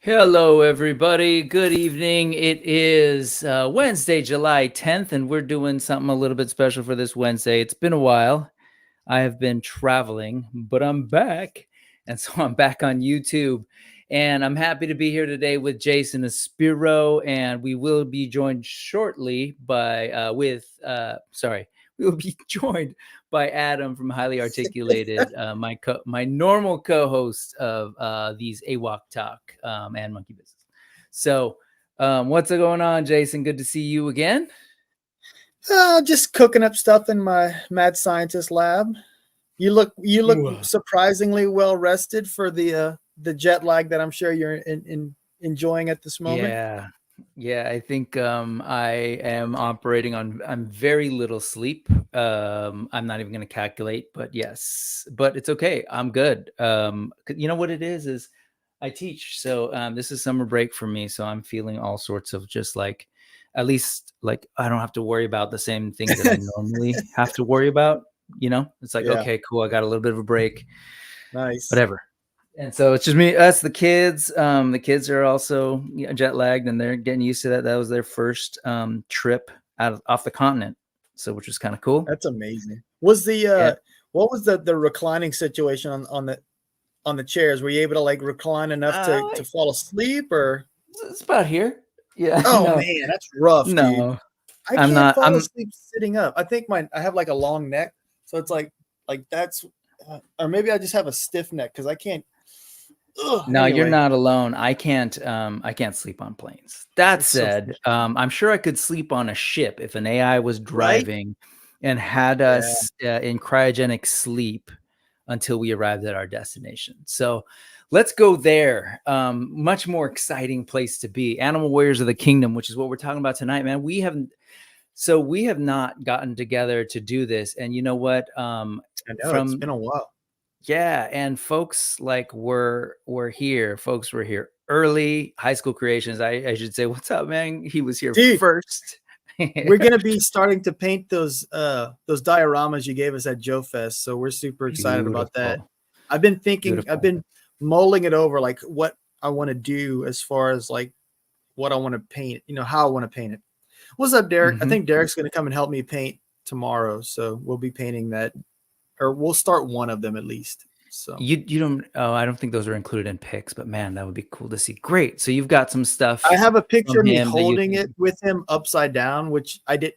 Hello, everybody. Good evening. It is Wednesday, July 10th, and we're doing something a little bit special for this Wednesday. It's been a while. I have been traveling, but I'm back. And so I'm back on YouTube. And I'm happy to be here today with Jason and Spero. And we will be joined shortly by, we will be joined by Adam from Highly Articulated, my normal co-host of these AWOK Talk and Monkey Business. So what's going on, Jason? Good to see you again. Just cooking up stuff in my mad scientist lab. You look surprisingly well rested for the jet lag that I'm sure you're enjoying at this moment. Yeah. I think I am operating on very little sleep. I'm not even going to calculate, but yes, but it's okay. I'm good. You know what it is I teach. So this is summer break for me. So I'm feeling all sorts of just like, at least like I don't have to worry about the same things that I normally have to worry about. It's like, Yeah. okay, cool. I got a little bit of a break. Nice. Whatever. And so it's just us, the kids. The kids are also jet lagged, and they're getting used to that. That was their first trip off the continent, so which was kind of cool. That's amazing. Was the what was the reclining situation on the chairs? Were you able to like recline enough to fall asleep, or it's about here? Yeah. Oh no. Man, that's rough, no, dude. I can't fall asleep sitting up. I think I have like a long neck, so it's like that's, or maybe I just have a stiff neck because I can't. No, anyway. You're not alone. I can't sleep on planes. That said, I'm sure I could sleep on a ship if an AI was driving and had us in cryogenic sleep until we arrived at our destination. So let's go there. Much more exciting place to be. Animal Warriors of the Kingdom, which is what we're talking about tonight, man. We have not gotten together to do this. And you know what? I know it's been a while. Yeah, and folks like were here. Folks were here early. High School Creations. I should say, what's up, man? He was here first. We're gonna be starting to paint those dioramas you gave us at Joe Fest, so we're super excited about that. I've been thinking, I've been mulling it over, like what I want to do as far as like what I want to paint. How I want to paint it. What's up, Derek? I think Derek's gonna come and help me paint tomorrow, so we'll be painting that. Or we'll start one of them at least. So you don't. Oh, I don't think those are included in pics, but man, that would be cool to see. Great. So you've got some stuff. I have a picture of me holding it with him upside down, which I did.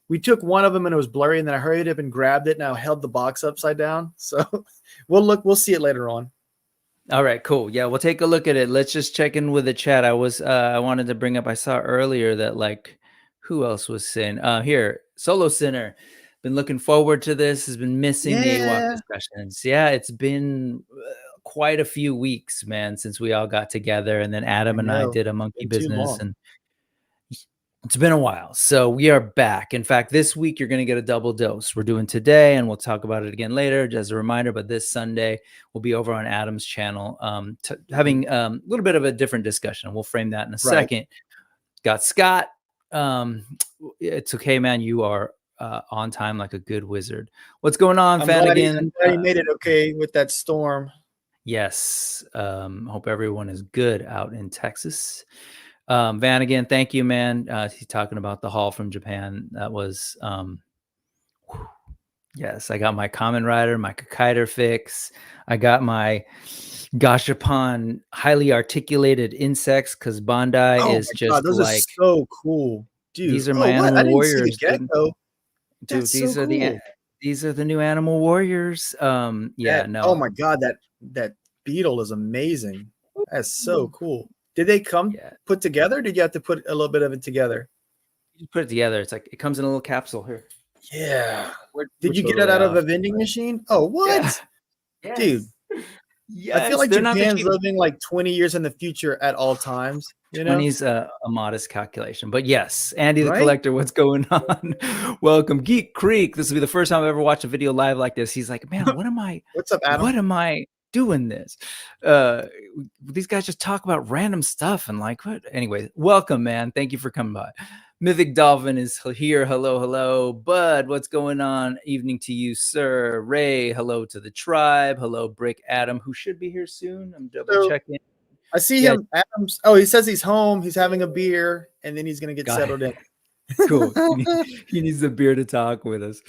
We took one of them and it was blurry, and then I hurried up and grabbed it, and I held the box upside down. So we'll see it later on. All right, cool. Yeah, we'll take a look at it. Let's just check in with the chat. I wanted to bring up. I saw earlier that like, who else was saying? Here, Solo Sinner. Been looking forward to this. Has been missing the AWOK discussions. Yeah, it's been quite a few weeks, man, since we all got together, and then Adam and I did a monkey business, and it's been a while. So we are back. In fact, this week you're going to get a double dose. We're doing today, and we'll talk about it again later, just a reminder. But this Sunday we'll be over on Adam's channel, having a little bit of a different discussion. We'll frame that in a second. Got Scott. It's okay, man. You are on time like a good wizard. What's going on, Vanagan? I'm glad he made it okay with that storm. Yes. Hope everyone is good out in Texas. Vanagan, thank you, man. He's talking about the haul from Japan. That was yes, I got my Kamen Rider, my Kakaider fix. I got my Gashapon highly articulated insects because Bandai is just those like are so cool. Dude, these are my Animal Warriors. Dude, these are the new Animal Warriors. No. Oh my god, that beetle is amazing. That's so cool. Did they come put together? Or did you have to put a little bit of it together? You put it together. It's like it comes in a little capsule here. Yeah. Did you get it out of a vending machine? Oh, what? Yeah. Dude. Yes. I feel like Japan's living like 20 years in the future at all times. 20's a modest calculation, but yes, Andy the Collector, what's going on? Welcome, Geek Creek. This will be the first time I've ever watched a video live like this. He's like, man, what's up, Adam? What am I doing this? These guys just talk about random stuff and like what? Anyway, welcome, man. Thank you for coming by. Mythic Dolphin is here. Hello. Bud, what's going on? Evening to you, sir. Ray, hello to the tribe. Hello, Brick Adam, who should be here soon. I'm double checking. I see him. Adams. Oh, he says he's home. He's having a beer, and then he's gonna get settled in. Cool. He needs a beer to talk with us.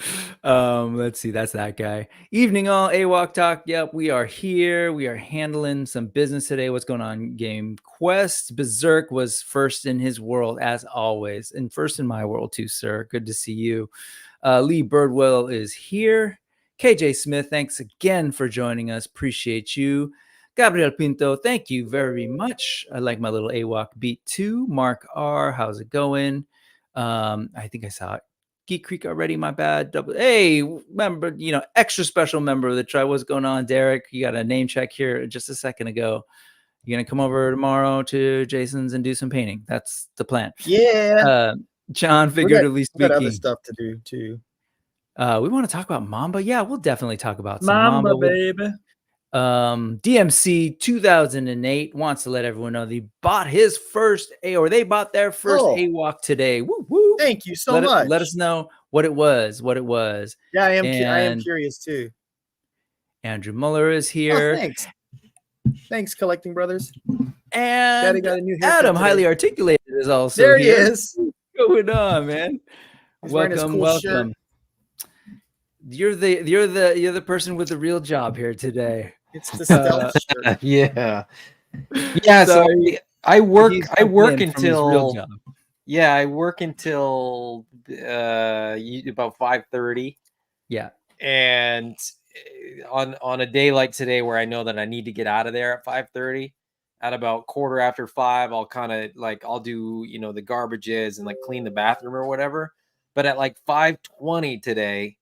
Let's see. That's that guy. Evening all, AWOK Talk. Yep, we are here. We are handling some business today. What's going on, Game Quest? Berserk was first in his world, as always, and first in my world too, sir. Good to see you. Lee Birdwell is here. KJ Smith, thanks again for joining us. Appreciate you. Gabriel Pinto, thank you very much. I like my little AWOK beat too. Mark R, how's it going? I think I saw it. Geek Creek already, my bad. Hey, member, extra special member of the tribe. What's going on, Derek? You got a name check here just a second ago. You gonna come over tomorrow to Jason's and do some painting? That's the plan. Yeah. John, figuratively speaking. We got other stuff to do too. We want to talk about Mamba. Yeah, we'll definitely talk about some Mamba, baby. DMC 2008 wants to let everyone know they bought his first they bought their first AWOK today. Woo woo! Thank you so much. Let us know what it was. Yeah, I am curious too. Andrew Muller is here. Oh, thanks. Thanks, Collecting Brothers. And Daddy got a new Adam, highly articulated, is also there. Here. He is. What's going on, man? Welcome. Shirt. You're the person with the real job here today. It's the stealth shirt. Yeah. So I work until I work until about 5:30. Yeah. And on a day like today where I know that I need to get out of there at 5:30, at about 5:15, I'll kind of I'll do the garbages and clean the bathroom or whatever. But at 5:20 today,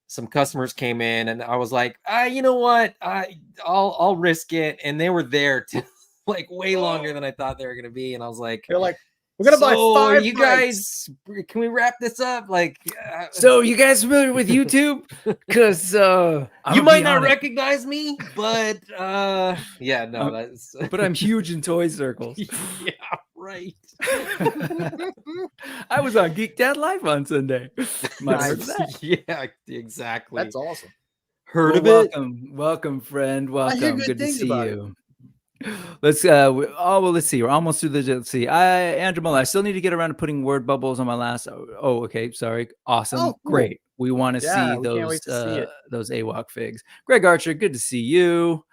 some customers came in and I was like, you know what? I'll risk it. And they were there to way longer than I thought they were going to be. And I was like, they're like, we're going to buy 5 you guys, can we wrap this up? So you guys familiar with YouTube? Because you might not recognize me, but yeah, no, that's but I'm huge in toy circles. Yeah, right. I was on Geek Dad Live on Sunday. Yeah, exactly. That's awesome. Heard of it? Welcome, friend. Welcome. I hear good to see you. Let's let's see. We're almost through the. Let's see. Andrew Muller, I still need to get around to putting word bubbles on my last. Oh, okay. Sorry. Awesome. Oh, cool. Great. We want to see those AWOK figs. Greg Archer, good to see you.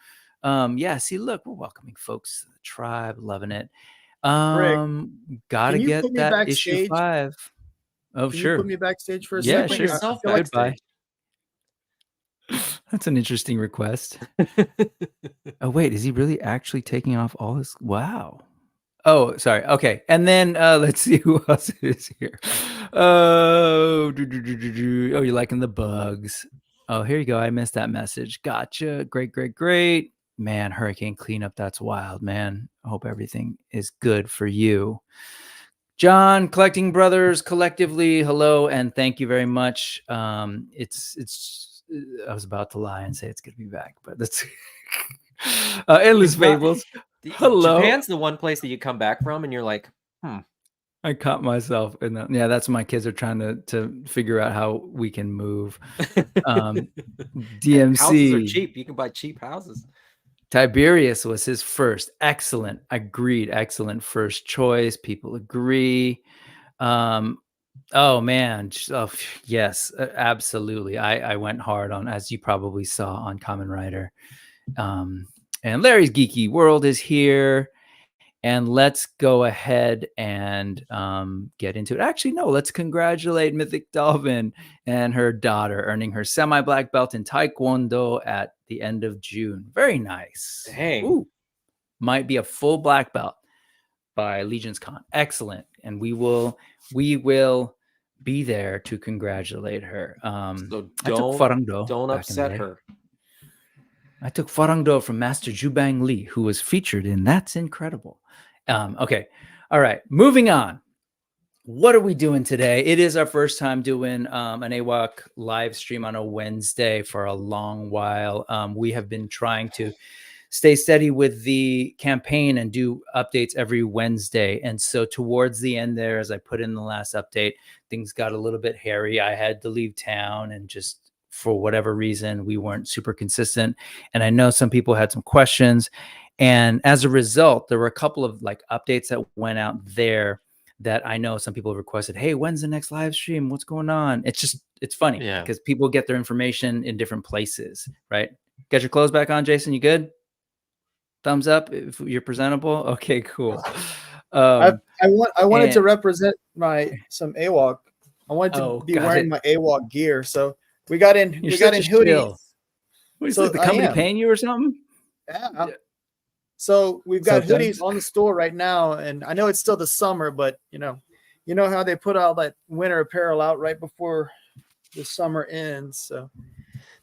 See, look, we're welcoming folks to the tribe, loving it. Gotta get that backstage? Issue 5. Oh, can sure. You put me backstage for a second? Yeah, sure. Goodbye. That's an interesting request. Oh, wait, is he really actually taking off all his? Wow. Oh, sorry. Okay. And then let's see who else is here. Oh, you're liking the bugs. Oh, here you go. I missed that message. Gotcha. Great. Man, hurricane cleanup. That's wild, man. I hope everything is good for you. John, Collecting Brothers, collectively, hello, and thank you very much. It's I was about to lie and say it's good to be back, but that's Endless Fables. Hello. Japan's the one place that you come back from and you're like, I caught myself in that. Yeah, that's my kids are trying to figure out how we can move. DMC. Houses are cheap. You can buy cheap houses. Tiberius was his first. Excellent. Agreed. Excellent first choice. People agree. Oh man. Oh, yes, absolutely. I went hard on, as you probably saw, on Kamen Rider. And Larry's Geeky World is here. And let's go ahead and get into it. Actually, no, let's congratulate Mythic Dolphin and her daughter earning her semi-black belt in Taekwondo at the end of June. Very nice. Dang. Ooh, might be a full black belt by Legion's Con. Excellent. And we will be there to congratulate her. So don't upset her. I took Farangdo from Master Jubang Lee, who was featured in That's Incredible. Okay. All right. Moving on. What are we doing today? It is our first time doing an AWOK live stream on a Wednesday for a long while. We have been trying to stay steady with the campaign and do updates every Wednesday. And so towards the end there, as I put in the last update, things got a little bit hairy. I had to leave town and just for whatever reason, we weren't super consistent. And I know some people had some questions. And as a result, there were a couple of like updates that went out there that I know some people requested, hey, when's the next live stream? What's going on? It's funny because people get their information in different places, right? Get your clothes back on, Jason. You good? Thumbs up if you're presentable. Okay, cool. I wanted to represent some AWOK. I wanted to be wearing my AWOK gear. So we got in hoodies. What is it, the company paying you or something? Yeah. So we've got hoodies on the store right now, and I know it's still the summer, but you know how they put all that winter apparel out right before the summer ends. So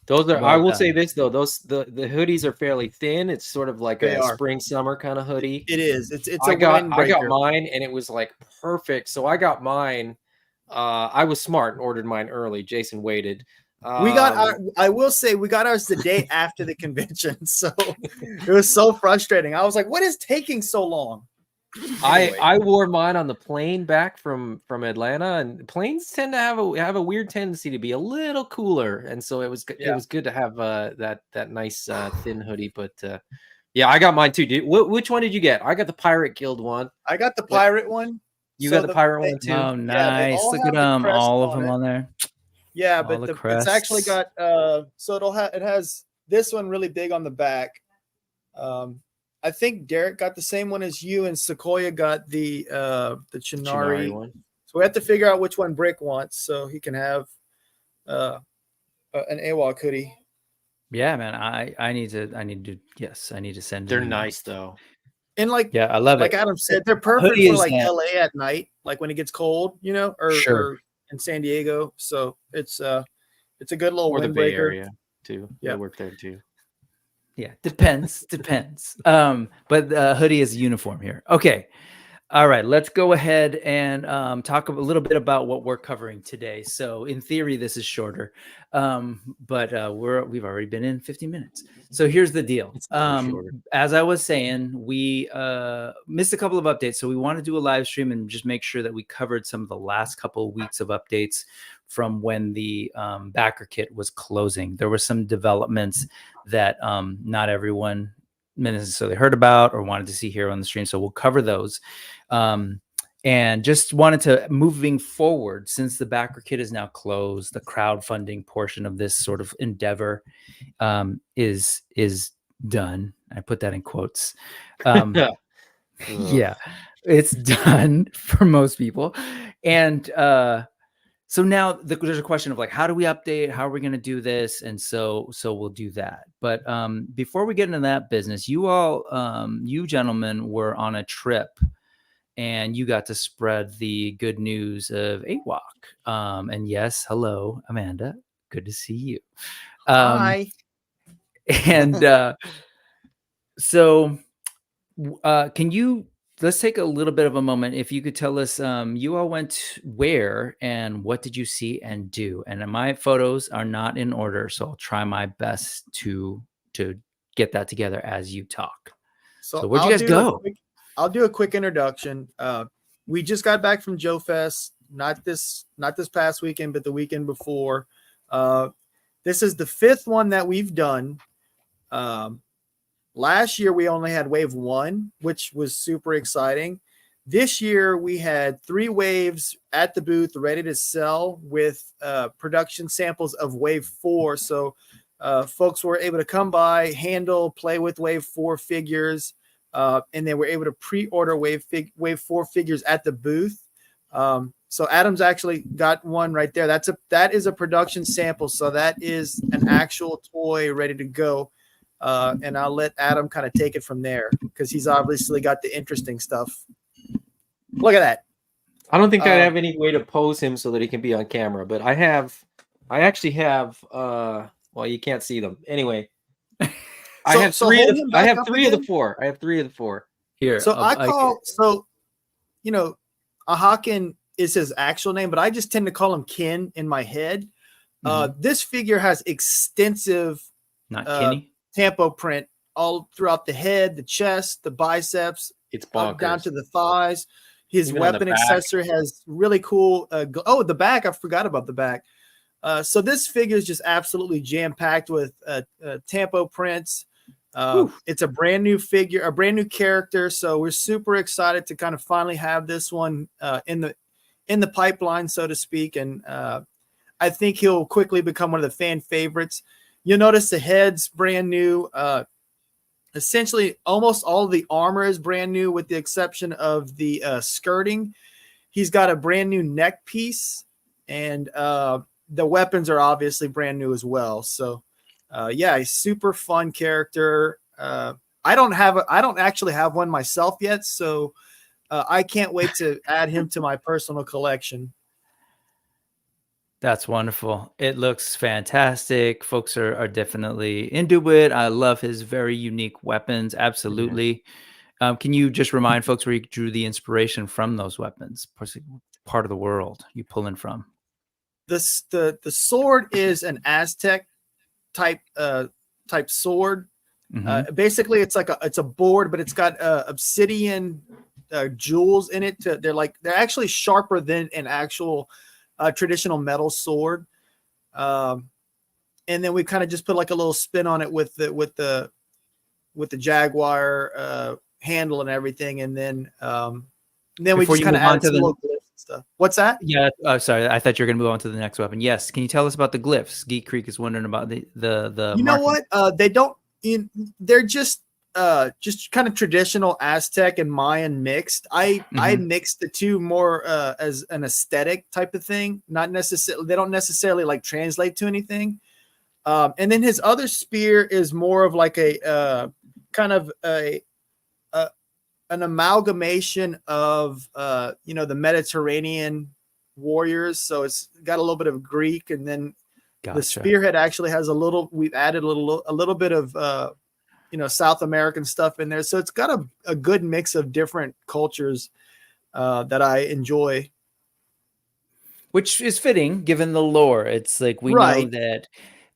those are. I will say this though; the hoodies are fairly thin. It's sort of like a spring summer kind of hoodie. It is. It's. I got mine, and it was like perfect. So I got mine. I was smart and ordered mine early. Jason waited. We got I will say we got ours the day after the convention, so it was so frustrating. I was like, "What is taking so long?" Anyway. I wore mine on the plane back from Atlanta, and planes tend to have a weird tendency to be a little cooler, and so it was good to have that nice thin hoodie. But yeah, I got mine too. Which one did you get? I got the Pirate Guild one. I got the pirate one. You got the pirate one too. Oh, nice! Look at them, all of them on there. Yeah, but it's actually got so it has this one really big on the back. I think Derek got the same one as you, and Sequoia got the Chinari one. So we have to figure out which one Brick wants so he can have an AWOK hoodie. Yeah, man. I need to send. They're nice though. And I love it. Like Adam said, they're perfect for like LA at night, like when it gets cold, or in San Diego. So it's a good little windbreaker. The Bay Area too. Yeah, I work there too. Yeah, depends. But hoodie is uniform here. Okay. All right, let's go ahead and talk a little bit about what we're covering today. So in theory, this is shorter, but we've already been in 50 minutes. So here's the deal. As I was saying, we missed a couple of updates. So we want to do a live stream and just make sure that we covered some of the last couple of weeks of updates from when the Backerkit was closing. There were some developments that not everyone necessarily heard about or wanted to see here on the stream. So we'll cover those. And just wanted to, moving forward, since the Backerkit is now closed, the crowdfunding portion of this sort of endeavor is done. I put that in quotes. Yeah, it's done for most people. And so now there's a question of like, how do we update? How are we going to do this? And so we'll do that. But before we get into that business, you gentlemen were on a trip and you got to spread the good news of AWOK. And yes, hello, Amanda. Good to see you. Hi. And so let's take a little bit of a moment. If you could tell us, you all went where and what did you see and do? And my photos are not in order, so I'll try my best to get that together as you talk. So where'd you guys go? I'll do a quick introduction. We just got back from Joe Fest, not this past weekend, but the weekend before. This is the 5th one that we've done. Last year, we only had wave 1, which was super exciting. This year, we had 3 waves at the booth ready to sell with production samples of wave 4. So folks were able to come by, handle, play with wave 4 figures, and they were able to pre-order wave 4 figures at the booth. So Adam's actually got one right there. That is a production sample. So that is an actual toy ready to go. And I'll let Adam kind of take it from there because he's obviously got the interesting stuff. Look at that. I don't think I have any way to pose him so that he can be on camera, but I actually have, well, you can't see them. Anyway, I have 3 of the 4. I have 3 of the 4 here. So Ahaken is his actual name, but I just tend to call him Ken in my head. This figure has extensive, not Kenny, tampo print all throughout the head, the chest, the biceps. It's bonkers. Down to the thighs. His weapon accessory has really cool. The back. I forgot about the back. So this figure is just absolutely jam-packed with tampo prints. It's a brand new figure, a brand new character. So we're super excited to kind of finally have this one in the pipeline, so to speak. And I think he'll quickly become one of the fan favorites. You'll notice the head's brand new. Essentially, almost all of the armor is brand new, with the exception of the skirting. He's got a brand new neck piece, and the weapons are obviously brand new as well. So, yeah, a super fun character. I don't actually have one myself yet, so I can't wait to add him to my personal collection. That's wonderful. It looks fantastic. Folks are definitely into it. I love his very unique weapons. Absolutely. Can you just remind folks where you drew the inspiration from those weapons? Part of the world you pulling from? The sword is an Aztec type sword. Basically, it's a board, but it's got obsidian jewels in it. They're actually sharper than an actual traditional metal sword. And then we kind of just put like a little spin on it with the jaguar handle and everything. And then we just kind of added some little glyphs and stuff. What's that? Yeah. Sorry. I thought you were going to move on to the next weapon. Yes. Can you tell us about the glyphs? Geek Creek is wondering about the you know what? They don't, they're just kind of traditional Aztec and Mayan mixed. I mixed the two more as an aesthetic type of thing. Not necessarily, they don't necessarily like translate to anything. And then his other spear is more of like a kind of an amalgamation of the Mediterranean warriors. So it's got a little bit of Greek, and then the spearhead actually has we've added a little bit of South American stuff in there. So it's got a good mix of different cultures that I enjoy. Which is fitting given the lore. It's like we know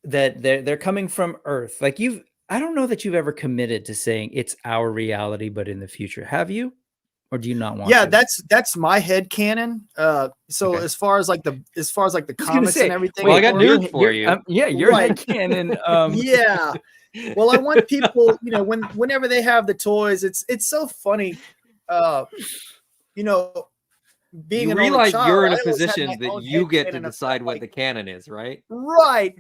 that they're coming from Earth. Like I don't know that you've ever committed to saying it's our reality, but in the future. Have you? Or do you not want to? That's my head canon. So as far as like the comics and everything. Well, I got news for you. Your head canon. Yeah. Well, I want people, whenever they have the toys, it's so funny. Being you realize you're in a position that you get to decide what the canon is, right? Right.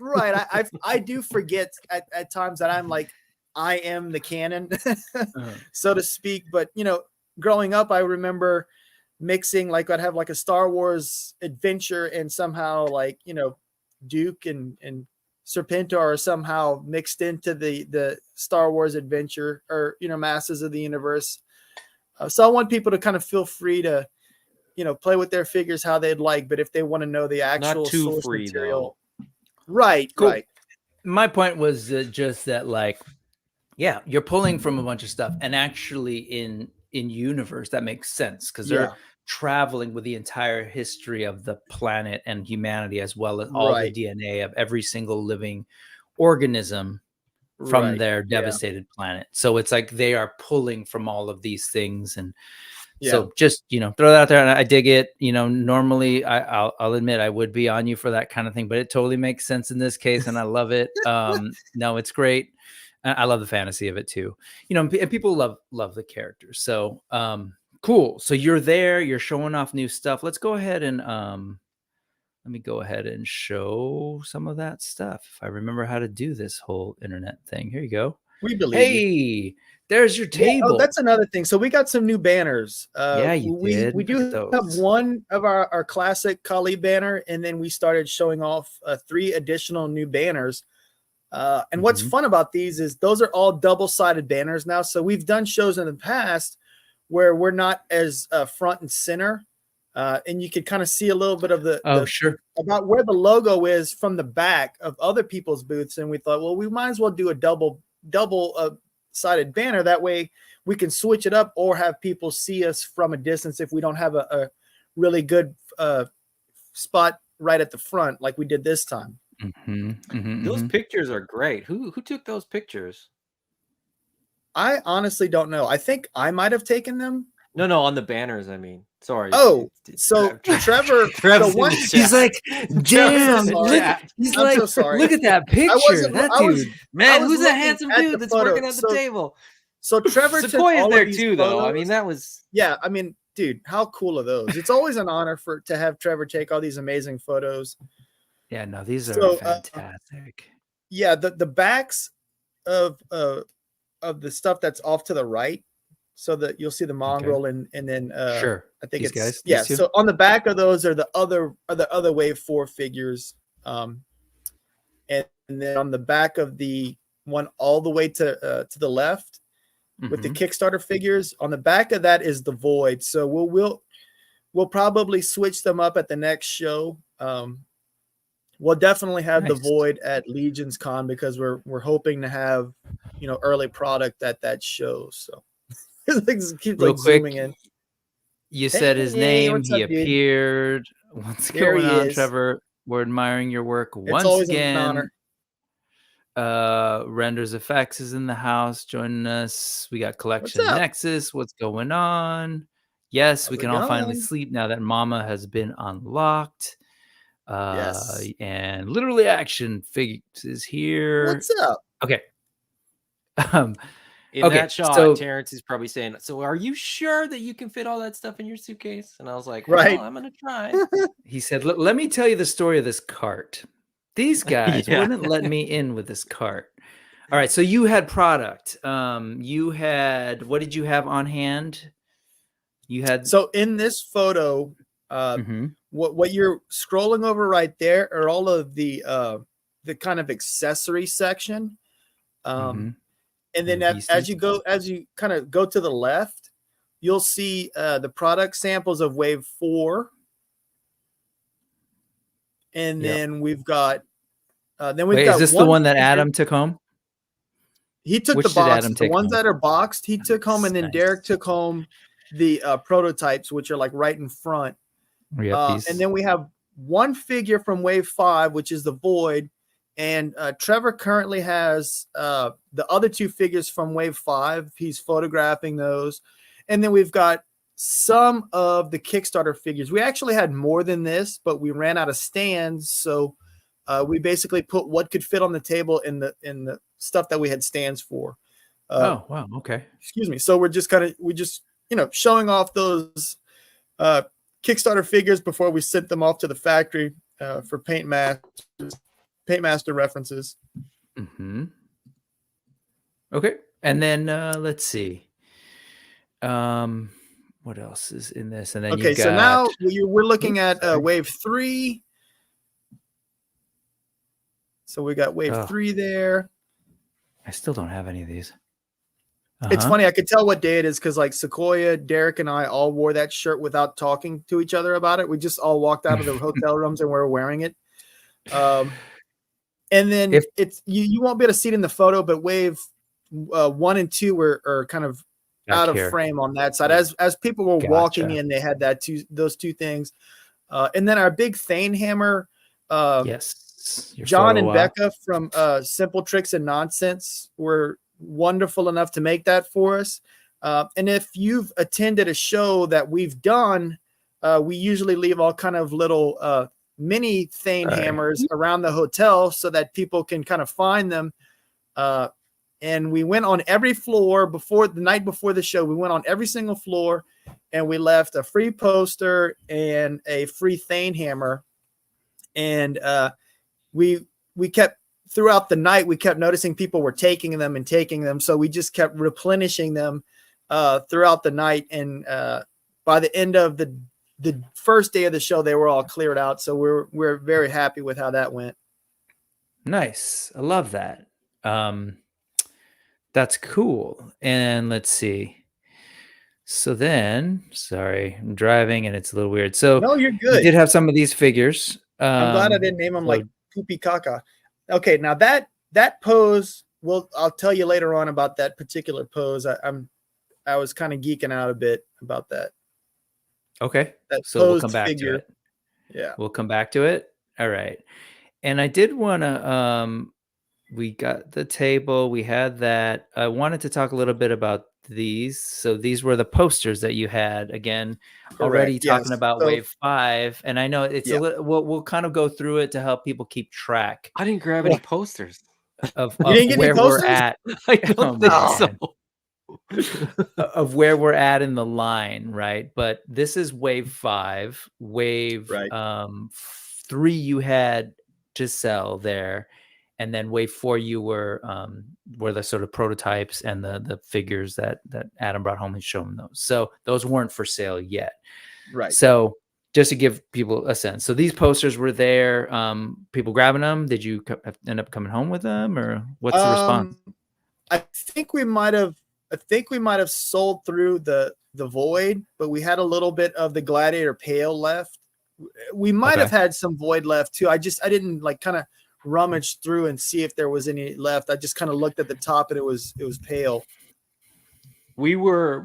I do forget at times that I'm like, I am the canon, so to speak. But growing up, I remember mixing, like I'd have like a Star Wars adventure, and somehow like Duke and Serpentor are somehow mixed into the Star Wars adventure, or Masters of the Universe. So I want people to kind of feel free to play with their figures how they'd like, but if they want to know the actual source material, right. My point was just that, like, yeah, you're pulling from a bunch of stuff, and actually in universe that makes sense because they're traveling with the entire history of the planet and humanity, as well as all the DNA of every single living organism from their devastated planet. So it's like they are pulling from all of these things. And so just, throw that out there. And I dig it. Normally I'll admit I would be on you for that kind of thing, but it totally makes sense in this case. And I love it. No, it's great. I love the fantasy of it too. And people love the characters. So cool. So you're there, you're showing off new stuff. Let's go ahead and let me go ahead and show some of that stuff. If I remember how to do this whole internet thing. Here you go. We believe you. There's your table. Oh, that's another thing. So we got some new banners. We did. We do have one of our classic Kali banner, and then we started showing off 3 additional new banners. And what's fun about these is those are all double-sided banners now. So we've done shows in the past where we're not as front and center, and you could kind of see a little bit of about where the logo is from the back of other people's booths. And we thought, well, we might as well do a double sided banner. That way we can switch it up or have people see us from a distance if we don't have a really good spot right at the front like we did this time. Those pictures are great. Who took those pictures? I honestly don't know. I think I might have taken them. No, on the banners, I mean. Sorry. Oh, so Trevor, Trev's the in one, the He's chat. like, damn, in the look, chat. he's I'm like, so sorry. look at that I picture. That I was, dude. Man, was who's a looking handsome at dude the that's photo. working at the table? So Trevor took Sequoia's all there of these too, photos. though. I mean, that was Yeah, I mean, dude, how cool are those? It's always an honor to have Trevor take all these amazing photos. Yeah, no, these are So, fantastic. yeah, the backs of the stuff that's off to the right, so that you'll see the mongrel and then Sure. I think These it's guys, yeah. these two? So on the back of those are the other wave 4 figures, and then on the back of the one all the way to the left with the Kickstarter figures, on the back of that is the Void. So we'll probably switch them up at the next show. We'll definitely have the Void at Legion's Con because we're hoping to have, you know, early product at that show. So keep Real like quick, zooming in. you said his name. What's He up, dude? appeared. What's There going he on, is. Trevor? We're admiring your work It's once always again. an honor. Renders Effects is in the house joining us. We got Collection What's up? Nexus. What's going on? Yes, How's we it can all finally going? sleep now that Mama has been unlocked. Yes. And Literally Action Figs is here. What's up? Okay. in Okay, that shot. so- Terrence is probably saying, "So, are you sure that you can fit all that stuff in your suitcase?" And I was like, Right. "Well, I'm gonna try." He said, let me tell you the story of this cart. These guys Yeah. wouldn't let me in with this cart. All right, so you had product. You had, what did you have on hand? You had So in this photo, what you're scrolling over right there are all of the kind of accessory section. And then as you kind of go to the left, you'll see the product samples of wave 4. And then we've got is this the one that Adam took home? He took the boxes, the ones that are boxed, he took home, and then Derek took home the prototypes, which are like right in front. And then we have one figure from wave 5, which is the Void. And Trevor currently has the other 2 figures from wave 5. He's photographing those. And then we've got some of the Kickstarter figures. We actually had more than this, but we ran out of stands. So we basically put what could fit on the table in the stuff that we had stands for. Oh, wow. Okay. Excuse me. So we're just you know, showing off those Kickstarter figures before we sent them off to the factory for Paintmaster references. Okay. And then let's see. What else is in this? And then okay, so now we're looking at wave 3. So we got wave 3 there. I still don't have any of these. It's funny. I could tell what day it is because like Sequoia, Derek, and I all wore that shirt without talking to each other about it. We just all walked out of the hotel rooms and we were wearing it. And then it's you won't be able to see it in the photo, but wave 1 and 2 are kind of out of frame on that side. As people were walking in, they had those two things. And then our big Thane hammer. John and Becca from Simple Tricks and Nonsense were wonderful enough to make that for us. And if you've attended a show that we've done, we usually leave all kind of little mini Thane hammers around the hotel so that people can kind of find them. And we went on every floor the night before the show. We went on every single floor and we left a free poster and a free Thane hammer. And we kept throughout the night, we kept noticing people were taking them. So we just kept replenishing them throughout the night. And by the end of the first day of the show, they were all cleared out. So we're very happy with how that went. Nice. I love that. That's cool. And let's see. So then, sorry, I'm driving and it's a little weird. So no, you're good. You did have some of these figures. I'm glad I didn't name them like Poopy Caca. Okay, now that pose, I'll tell you later on about that particular pose. I was kind of geeking out a bit about that. Okay, that so we'll come back to it. Yeah, we'll come back to it. All right, and I did want to. We got the table. We had that. I wanted to talk a little bit about these. So these were the posters that you had again. Correct. Already Yes. talking about So- wave 5, and I know it's a little. We'll kind of go through it to help people keep track I didn't grab any posters. of You didn't get any where we're posters? at. I don't think so. Of where we're at in the line, right? But this is wave 5. Wave Right. 3 you had to sell there, and then wave 4 you were the sort of prototypes and the figures that Adam brought home and showed them those. So those weren't for sale yet. Right. So just to give people a sense, so these posters were there. People grabbing them. Did you end up coming home with them, or what's the response? I think we might have sold through the void, but we had a little bit of the gladiator pale left. We might have had some void left too. I didn't like kind of rummage through and see if there was any left. I just kind of looked at the top and it was pale. We were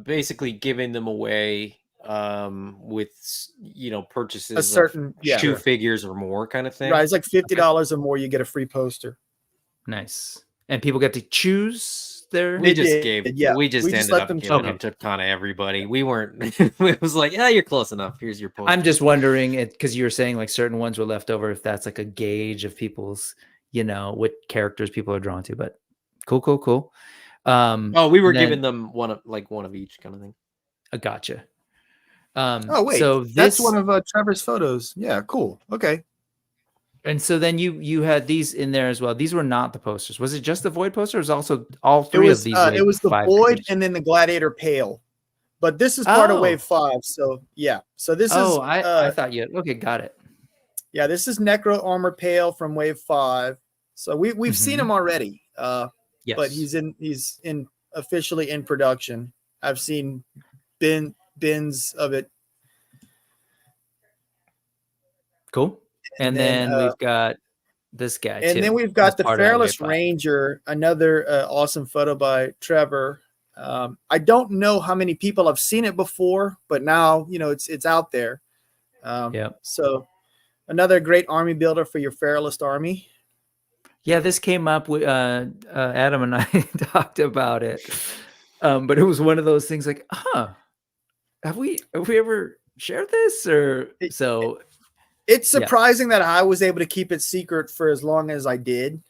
basically giving them away with purchases A certain of 2 figures or more kind of thing. Right, it's like $50 or more, you get a free poster. Nice. And people get to choose their. We just ended up giving them to kind of everybody. We weren't. It was like, yeah, you're close enough. Here's your poster. I'm just wondering it because you were saying like certain ones were left over. If that's like a gauge of people's, what characters people are drawn to. But cool. We were giving them one of each kind of thing. I gotcha. Wait, so that's one of Trevor's photos. Yeah, cool. Okay. And so then you had these in there as well. These were not the posters. Was it just the void poster? Or was also all 3 of these? It was the void figures? And then the gladiator pale. But this is part of wave 5. So yeah. So this is. I thought you. Okay, got it. Yeah, this is Necro Armor Pale from wave 5. So we've seen him already. Yes. But he's in officially in production. I've seen bins of it. Cool. And then we've got this guy. And then we've got the Fearless Ranger, another awesome photo by Trevor. I don't know how many people have seen it before, but now it's out there. So another great army builder for your Fearless army. Yeah, this came up with Adam and I talked about it, but it was one of those things like, have we ever shared this or so? It's surprising that I was able to keep it secret for as long as I did,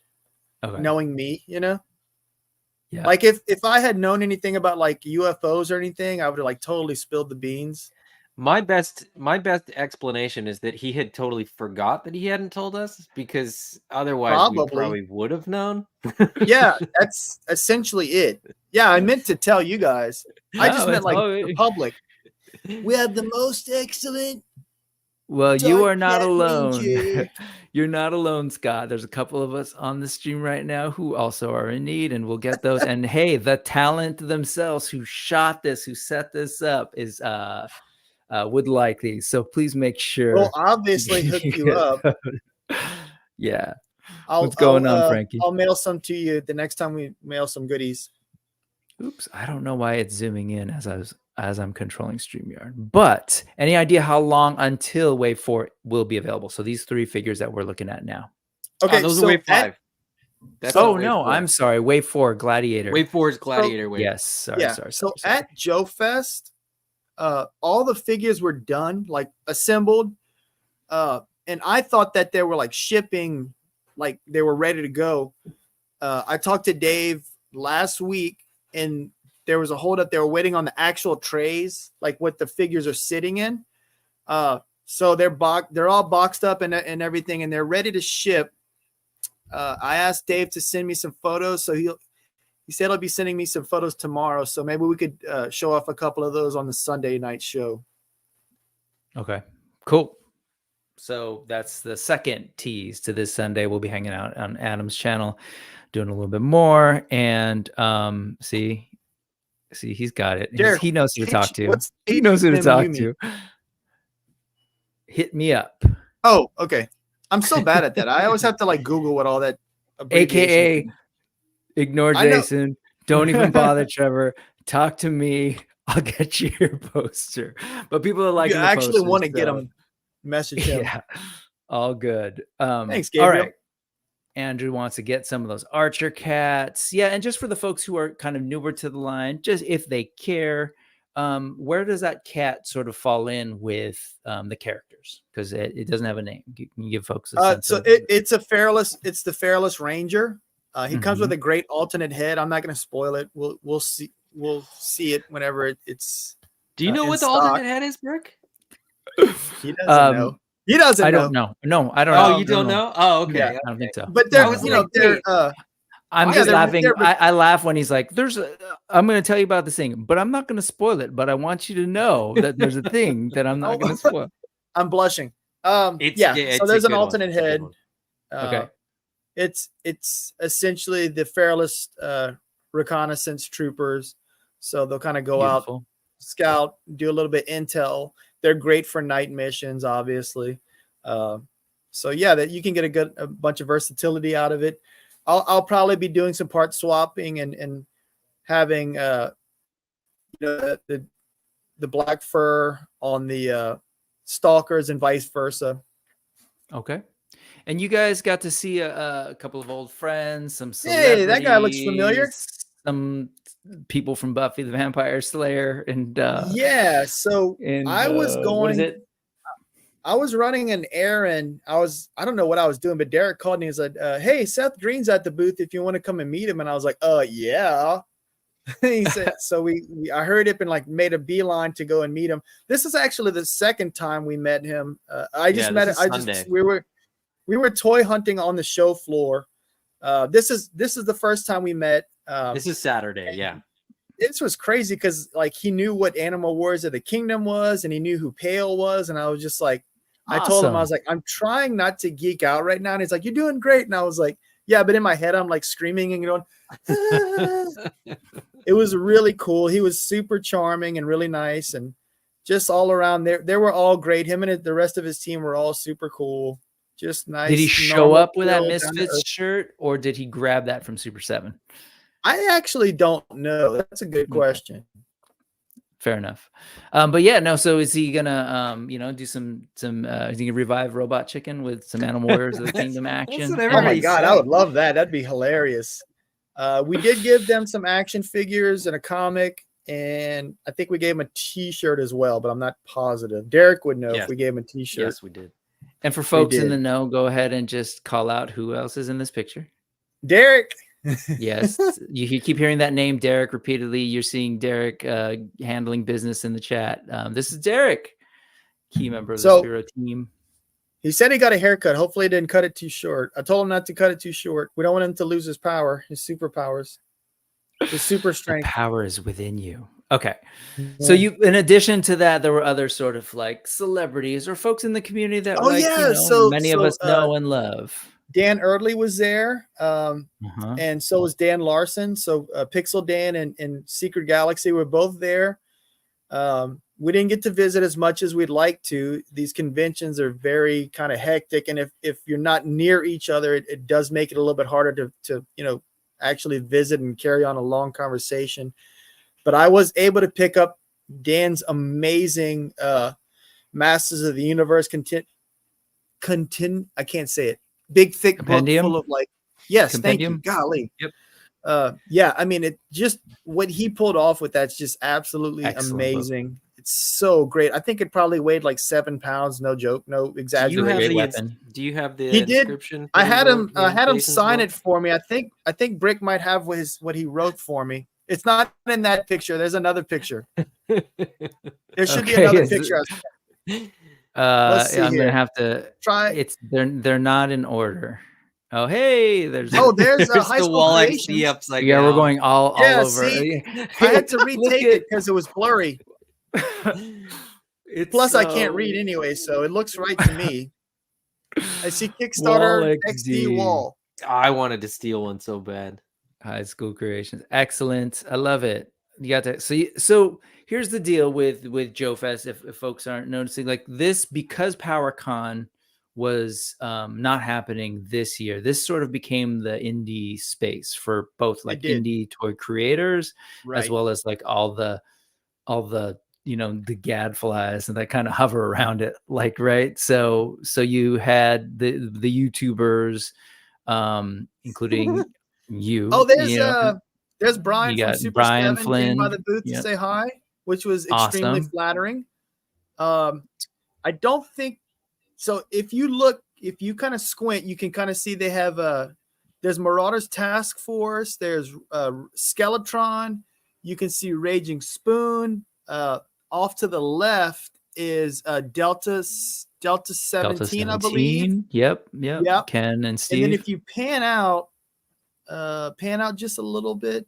knowing me, Yeah. Like if I had known anything about like UFOs or anything, I would have like totally spilled the beans. My best explanation is that he had totally forgot that he hadn't told us, because otherwise we probably would have known. Yeah, that's essentially it. Yeah, I meant to tell you guys. I just meant like the public. We have the most excellent. Well, you are not alone. You're not alone, Scott. There's a couple of us on the stream right now who also are in need, and we'll get those. And hey, the talent themselves who shot this, who set this up, is would like these. So please make sure. We'll obviously hook you up. Yeah. What's going on, Frankie? I'll mail some to you the next time we mail some goodies. Oops, I don't know why it's zooming in as I'm controlling StreamYard. But any idea how long until wave 4 will be available? So these 3 figures that we're looking at now. Okay, those are wave 5. I'm sorry. Wave 4, Gladiator. Wave 4 is Gladiator wave. Yes, sorry. So at Joe Fest, all the figures were done, like assembled. And I thought that they were like shipping, like they were ready to go. I talked to Dave last week, and there was a holdup. They were waiting on the actual trays, like what the figures are sitting in. So they're all boxed up and everything, and they're ready to ship. I asked Dave to send me some photos, so he said he'll be sending me some photos tomorrow. So maybe we could show off a couple of those on the Sunday night show. Okay, cool. So that's the second tease to this Sunday. We'll be hanging out on Adam's channel, doing a little bit more. And see, he's got it. Derek, he knows who to talk to. He knows who to talk to. Hit me up. Oh, okay. I'm so bad at that. I always have to like Google what all that. AKA ignore Jason. Don't even bother Trevor. Talk to me. I'll get you your poster. But people are like, you actually want to get them. Message him. Yeah, all good. Thanks, Gabriel. All right. Andrew wants to get some of those Archer cats. Yeah, and just for the folks who are kind of newer to the line, just if they care, where does that cat sort of fall in with the characters? Because it doesn't have a name. You can give folks a sense of it's the Fearless Ranger. He comes with a great alternate head. I'm not going to spoil it. We'll see it whenever it's. Do you know what the alternate head is, Brick? He doesn't know. He doesn't. I don't know. No, I don't know. know. Oh, you don't know? Oh, okay. Yeah, I don't think so. But they're, they're. I'm just laughing. I laugh when he's like, I'm going to tell you about this thing, but I'm not going to spoil it. But I want you to know that there's a thing that I'm not going to spoil. I'm blushing. So there's an alternate head. Okay. It's essentially the Fearless reconnaissance troopers. So they'll kind of go out, scout, do a little bit intel. They're great for night missions, obviously. So yeah, that you can get a bunch of versatility out of it. I'll probably be doing some part swapping and having the black fur on the stalkers and vice versa. Okay. And you guys got to see a couple of old friends, some celebrities. Hey, that guy looks familiar. Some people from Buffy the Vampire Slayer, and yeah. So I was going. What is it? I was running an errand. I don't know what I was doing, but Derek called me and said, "Hey, Seth Green's at the booth. If you want to come and meet him." And I was like, yeah." He said, so I heard it and like made a beeline to go and meet him. This is actually the second time we met him. I just met him. We were toy hunting on the show floor. This is the first time we met. This is Saturday. Yeah. This was crazy because like he knew what Animal Wars of the Kingdom was, and he knew who Pale was, and I was just like, awesome. I told him, I was like, I'm trying not to geek out right now, and he's like, you're doing great, and I was like, yeah, but in my head I'm like screaming and going. It was really cool. He was super charming and really nice, and just all around there. They were all great. Him and the rest of his team were all super cool. Just nice. Did he show up with that Misfits shirt, or did he grab that from Super 7? I actually don't know. That's a good question. Fair enough. But yeah, no. So is he gonna, do some? Is he gonna revive Robot Chicken with some Animal Warriors of the Kingdom action? Oh my god, I would love that. That'd be hilarious. We did give them some action figures and a comic, and I think we gave him a T-shirt as well, but I'm not positive. Derek would know if we gave him a T-shirt. Yes, we did. And for folks in the know, go ahead and just call out who else is in this picture. Derek. Yes, you keep hearing that name, Derek, repeatedly. You're seeing Derek handling business in the chat. This is Derek, key member of the Spero team. He said he got a haircut. Hopefully, he didn't cut it too short. I told him not to cut it too short. We don't want him to lose his power, his superpowers, his super strength. The power is within you. Okay. Yeah. So in addition to that, there were other sort of like celebrities or folks in the community that many of us know and love. Dan Erdley was there, and so was Dan Larson. So Pixel Dan and Secret Galaxy were both there. We didn't get to visit as much as we'd like to. These conventions are very kind of hectic, and if you're not near each other, it does make it a little bit harder to actually visit and carry on a long conversation. But I was able to pick up Dan's amazing Masters of the Universe I can't say it. Big thick compendium? Book full of like compendium? Thank you. Golly. Yep. Yeah, I mean, it just what he pulled off with that's just absolutely amazing. It's so great. I think it probably weighed like 7 pounds. No joke. No exaggeration. Do you have the he did. description? I had him sign it for me. I think Brick might have what he wrote for me. It's not in that picture. There's another picture. There should be another picture. I'm gonna have to try. They're not in order. Oh, hey, there's a high school wall I creations. see upside down. We're going all over. See? I had to retake it because it was blurry. Plus, I can't read anyway, so it looks right to me. I see Kickstarter XD wall. I wanted to steal one so bad. High school creations, excellent. I love it. You got to so here's the deal with Joe Fest. If folks aren't noticing, like this, because PowerCon was not happening this year, this sort of became the indie space for both like indie toy creators, as well as like all the the gadflies and that kind of hover around it, like, right? So you had the YouTubers, including you. Oh, You know, there's Brian you from got Super Brian 7 came by Flynn. the booth to Yep. say hi, which was extremely Awesome. flattering. I don't think so. If you kind of squint, you can kind of see they have there's Marauders Task Force, there's Skeletron, you can see Raging Spoon. Off to the left is Delta 17, I believe. Yep. Yep. Ken and Steve. And then if you pan out just a little bit,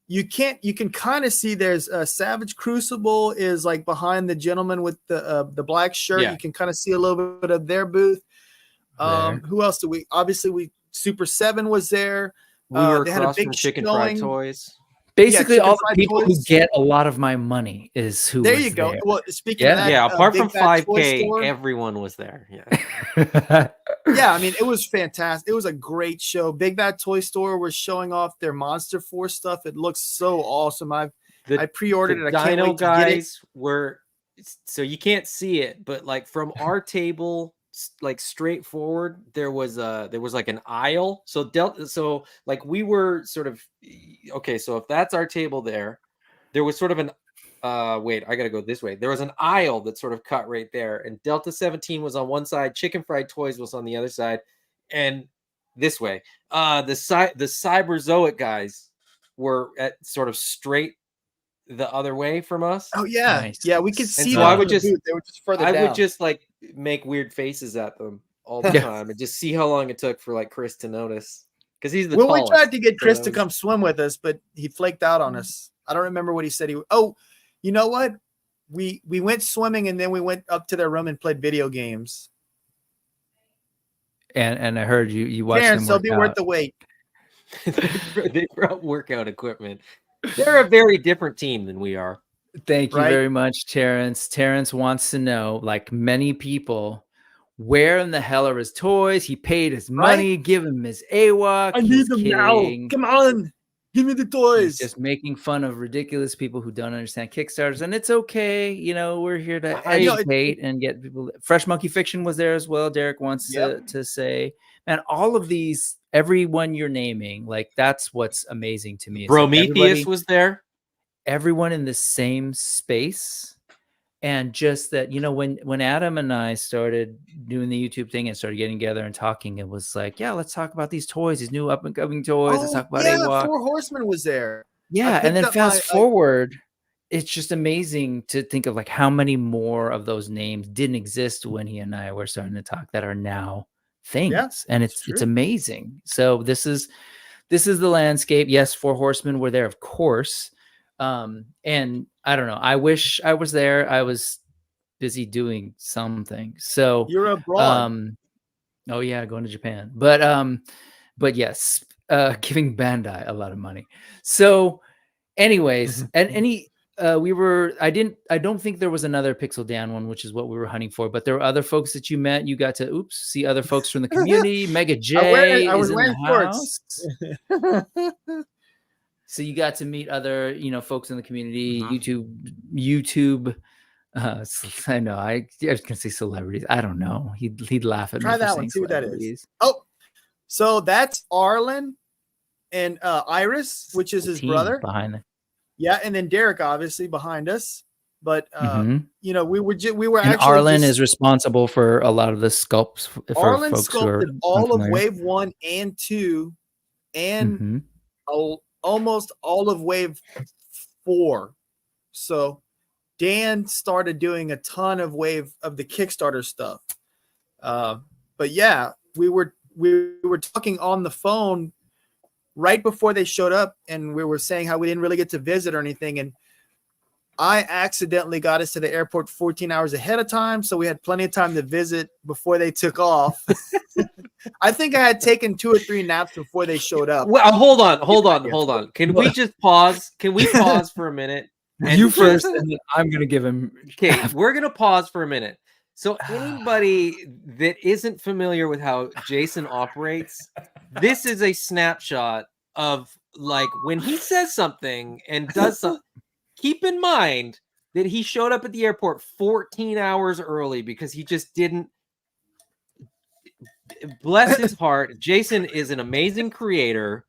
you can kind of see there's Savage Crucible is like behind the gentleman with the black shirt. Yeah. You can kind of see a little bit of their booth. Who else do we? Obviously, Super 7 was there. We were they had a across big from Chicken showing. Fried Toys. Basically, Yeah, all the Fried people Toys. who get a lot of my money is who. There was you go. there. Well, speaking of that, Yeah, apart Big from Bad Toy 5K, Store. everyone was there. Yeah. Yeah, I mean, it was fantastic. It was a great show. Big Bad Toy Store was showing off their Monster Force stuff. It looks so awesome. I pre-ordered it. I can't Dino wait to get it. guys were, so you can't see it, but like from our table, like straightforward, there was like an aisle. So like we were sort of, okay, so if that's our table there was sort of an wait, I gotta go this way. There was an aisle that sort of cut right there, and Delta 17 was on one side, Chicken Fried Toys was on the other side, and this way. The Cyberzoic guys were at sort of straight the other way from us. Oh yeah, Nice. yeah, we could see. so them I from would the just, booth. They were just further I down. would just like make weird faces at them all the Yeah. time and just see how long it took for like Chris to notice, because he's the Well, tallest. we tried to get So Chris that to was- come swim with us, but he flaked out on us. I don't remember what he said. Oh, you know what? We went swimming and then we went up to their room and played video games. And I heard you watched Terrence, them they'll work be out. worth the wait. they brought workout equipment. They're a very different team than we are. Thank you Right? very much, Terrence. Terrence wants to know, like many people, where in the hell are his toys? He paid his money. Give him his AWOK. I need them now. Come on, give me the He's toys. just making fun of ridiculous people who don't understand Kickstarters, and it's okay. You know, we're here to I know, educate and get people. Fresh Monkey Fiction was there as well. Derek wants to say, man, all of these, everyone you're naming, like that's what's amazing to me. It's like Prometheus was there. everyone in the same space, and just that, you know, when Adam and I started doing the YouTube thing and started getting together and talking, it was like, yeah, let's talk about these toys, these new up and coming toys. Let's talk about AWOK. Four Horsemen was there. Yeah, and then picked up fast forward, it's just amazing to think of like how many more of those names didn't exist when he and I were starting to talk that are now things. Yeah, and it's it's true. amazing. So this is the landscape. Yes, Four Horsemen were there, of course. And I don't know, I wish I was there. I was busy doing something. So You're abroad. Oh yeah, going to Japan. But yes, giving Bandai a lot of money. So anyways, and I don't think there was another Pixel Dan one, which is what we were hunting for, but there were other folks that you met. You got to see other folks from the community. Mega J I was is in wearing the shorts. house. So you got to meet other, you know, folks in the community, YouTube. I know. I was gonna say celebrities. I don't know. He'd laugh at me. Try for that one. saying See what that is. celebrities. Oh, so that's Arlen and Iris, which is The his team brother. behind it. Yeah, and then Derek, obviously behind us. But you know, we were And actually Arlen is responsible for a lot of the sculpts. For Arlen folks who are sculpted all of unfamiliar. Wave 1 and 2, and almost all of Wave 4. So Dan started doing a ton of the Kickstarter stuff. But yeah, we were talking on the phone right before they showed up, and we were saying how we didn't really get to visit or anything. And I accidentally got us to the airport 14 hours ahead of time, so we had plenty of time to visit before they took off. I think I had taken 2 or 3 naps before they showed up. Well, hold on. Can we just pause? Can we pause for a minute? You first, and then I'm gonna give him. Okay, we're gonna pause for a minute. So anybody that isn't familiar with how Jason operates, this is a snapshot of like when he says something and does something. Keep in mind that he showed up at the airport 14 hours early because he just didn't. bless his heart, Jason is an amazing creator.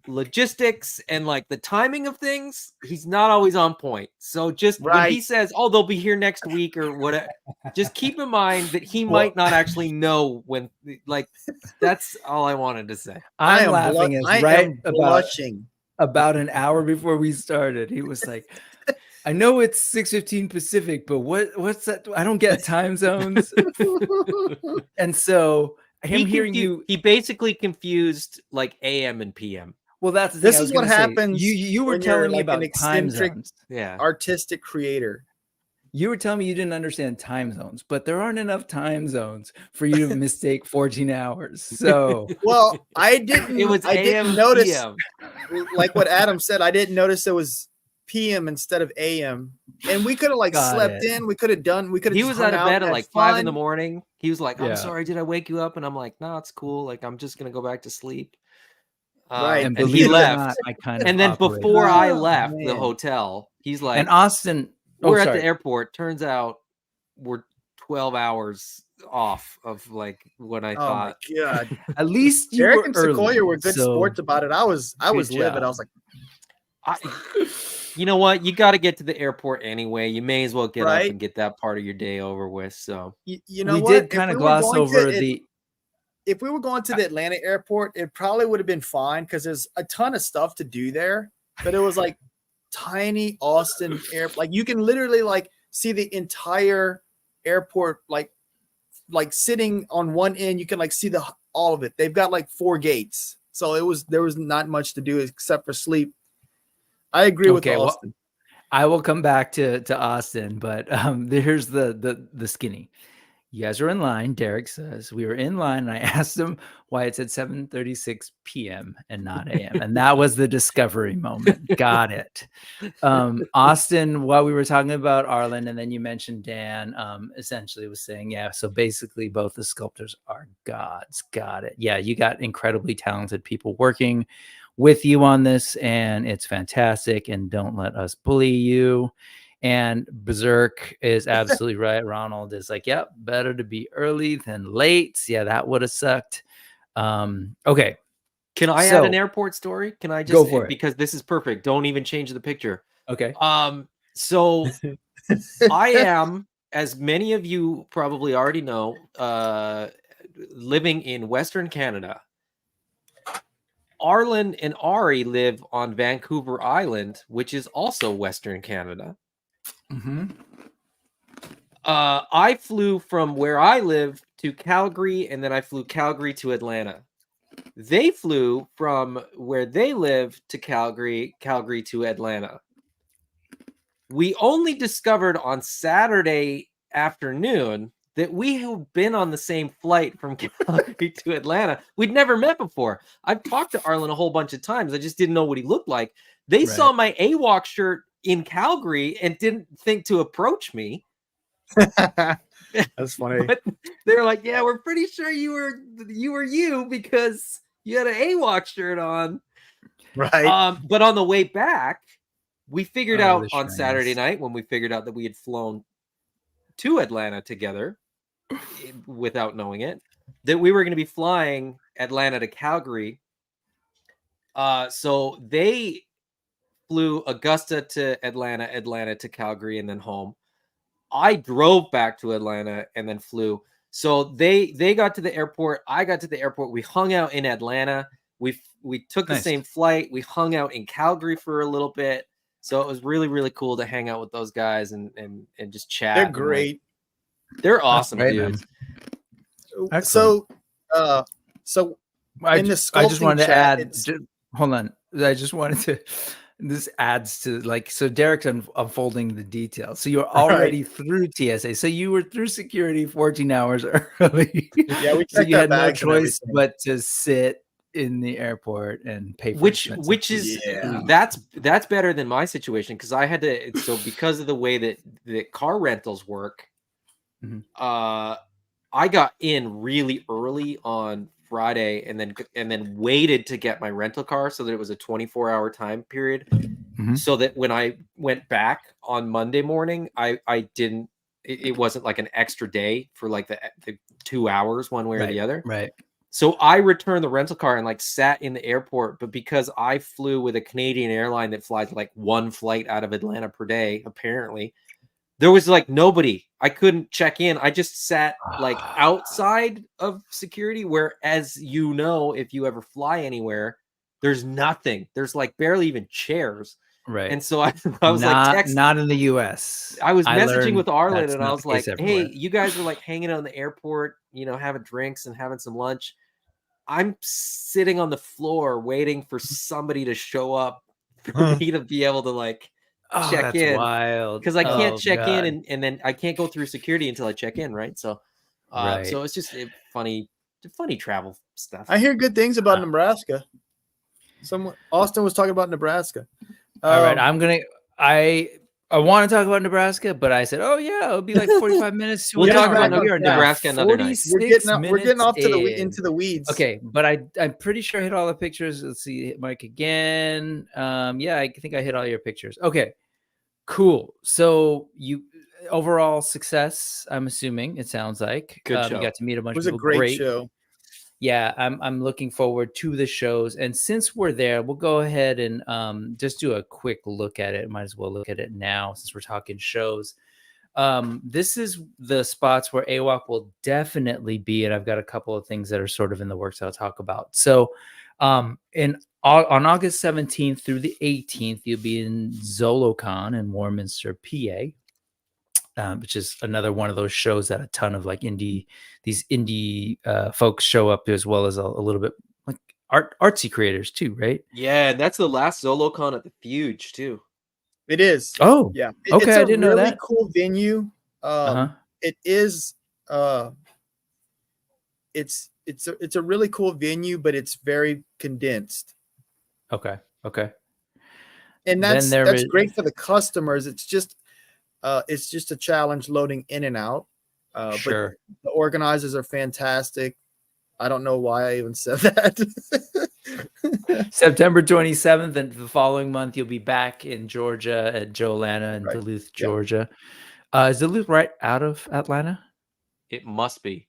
Logistics and like the timing of things, he's not always on point. So just when he says, "Oh, they'll be here next week" or whatever, just keep in mind that he might not actually know when. Like, that's all I wanted to say. I'm laughing blushing. About an hour before we started. He was like, "I know it's 6:15 Pacific, but what's that? I don't get time zones." And so he basically confused like AM and PM. Well, that's the thing. This is what happens. You were telling me about time zones. Yeah, artistic creator. You were telling me you didn't understand time zones, but there aren't enough time zones for you to mistake 14 hours. So, well, I didn't. It was I AM didn't notice. PM. Like what Adam said, I didn't notice it was PM instead of AM, and we could have slept in. We could have done. We could have. He was out of bed at like 5 in the morning. He was like, "I'm sorry, did I wake you up?" And I'm like, "No, it's cool. Like, I'm just gonna go back to sleep." Right, and he left. And then before I left the hotel, he's like, "And Austin, we're at the airport. Turns out we're 12 hours off of like what I thought." Oh my God! At least you Derek were and early, Sequoia were good sports about it. I was livid. I was like, you know what? You got to get to the airport anyway. You may as well get up and get that part of your day over with. So you know, we did kind of gloss over the. If we were going to the Atlanta airport, it probably would have been fine because there's a ton of stuff to do there. But it was like tiny Austin airport. Like you can literally like see the entire airport, like sitting on one end. You can like see all of it. They've got like 4 gates, so there was not much to do except for sleep. I agree with Austin. Well, I will come back to Austin, but here's the skinny. You guys are in line. Derek says we were in line, and I asked him why it said 7:36 p.m. and not a.m. And that was the discovery moment. Got it. Austin, while we were talking about Arlen, and then you mentioned Dan, essentially was saying, yeah, so basically both the sculptors are gods. Got it. Yeah, you got incredibly talented people working with you on this, and it's fantastic. And don't let us bully you. And Berserk is absolutely right. Ronald is like, yep, better to be early than late. Yeah, that would have sucked. Okay. Can I add an airport story? Can I just go for it? Because this is perfect. Don't even change the picture. Okay. So I am, as many of you probably already know, living in Western Canada. Arlen and Ari live on Vancouver Island, which is also Western Canada. Mm-hmm. I flew from where I live to Calgary, and then I flew Calgary to Atlanta. They flew from where they live to Calgary to Atlanta. We only discovered on Saturday afternoon that we had been on the same flight from Calgary to Atlanta. We'd never met before. I've talked to Arlen a whole bunch of times. I just didn't know what he looked like. They saw my AWOK shirt in Calgary and didn't think to approach me. That's funny. But they're like, yeah, we're pretty sure you were you because you had an AWOK shirt on. Right. But on the way back, we figured out on Saturday night when we figured out that we had flown to Atlanta together without knowing it, that we were going to be flying Atlanta to Calgary. So they flew Augusta to Atlanta, Atlanta to Calgary, and then home. I drove back to Atlanta and then flew. So they got to the airport. I got to the airport. We hung out in Atlanta. We took the same flight. We hung out in Calgary for a little bit. So it was really, really cool to hang out with those guys and just chat. They're great. They're awesome dudes. So I just wanted to add. Hold on. I just wanted to. This adds to so Derek's unfolding the details. So you're already through TSA. So you were through security 14 hours early. Yeah, so you had no choice but to sit in the airport and pay for which is that's better than my situation because I had to. So because of the way that the car rentals work, I got in really early on Friday and then waited to get my rental car so that it was a 24-hour time period so that when I went back on Monday morning, I didn't it wasn't like an extra day for like the 2 hours one way or the other. Right. So I returned the rental car and like sat in the airport, but because I flew with a Canadian airline that flies like 1 flight out of Atlanta per day, apparently, there was like nobody. I couldn't check in. I just sat like outside of security, where, as you know, if you ever fly anywhere, there's nothing. There's like barely even chairs. Right. And so I was like, not in the US. I was messaging with Arlen, and I was like, everywhere. hey, you guys are like hanging out in the airport, you know, having drinks and having some lunch. I'm sitting on the floor waiting for somebody to show up for me to be able to like check in. Wild. Because I can't check in and then I can't go through security until I check in, right? So so it's just funny travel stuff. I hear good things about Nebraska. Austin was talking about Nebraska. All right, I want to talk about Nebraska, but I said, oh yeah, it'll be like 45 minutes. We'll talk about Nebraska another night. We're getting off into the weeds. Okay, but I'm pretty sure I hit all the pictures. Let's see, hit Mike again. Yeah, I think I hit all your pictures. Okay, cool. So you overall success, I'm assuming. It sounds like good show. You got to meet a bunch of people. It was a great show. Yeah, I'm looking forward to the shows. And since we're there, we'll go ahead and just do a quick look at it. Might as well look at it now since we're talking shows. This is the spots where AWOK will definitely be, and I've got a couple of things that are sort of in the works I'll talk about. So on August 17th through the 18th, you'll be in ZoloCon in Warminster, PA. Which is another one of those shows that a ton of like indie folks show up, as well as a little bit like artsy creators too, right? Yeah, that's the last ZoloCon at the Fuge too. It is. Oh, yeah. Okay, it's I didn't know that. Really cool venue. It is. It's a really cool venue, but it's very condensed. Okay. And that's great for the customers. It's just a challenge loading in and out. Sure. But the organizers are fantastic. I don't know why I even said that. September 27th, and the following month you'll be back in Georgia at Joanna in Duluth, Georgia. Is Duluth right out of Atlanta? It must be.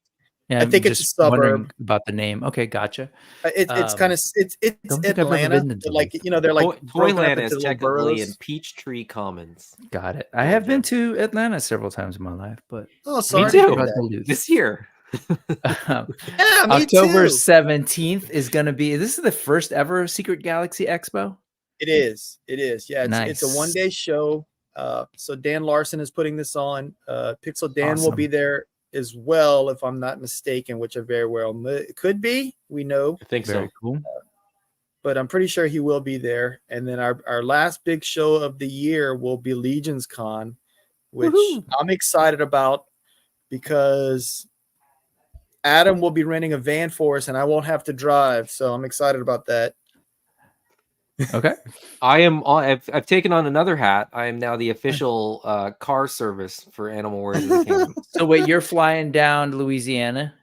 Yeah, I think it's a suburb. About the name. Okay, gotcha. It's kind of it's Atlanta. Like, you know, they're like Toyland is technically in Peachtree Commons. Got it. I have been to Atlanta several times in my life, but sorry, me too. This year. October 17th is going to be. This is the first ever Secret Galaxy Expo. It is. Yeah, nice. It's a one-day show. So Dan Larson is putting this on. Pixel Dan will be there as well, if I'm not mistaken, which I very well could be. We know. I think Very so. Cool. But I'm pretty sure he will be there. And then our last big show of the year will be Legions Con, which I'm excited about because Adam will be renting a van for us and I won't have to drive. So I'm excited about that. Okay. I've taken on another hat. I am now the official car service for Animal Warriors of the Kingdom. So wait, you're flying down to Louisiana?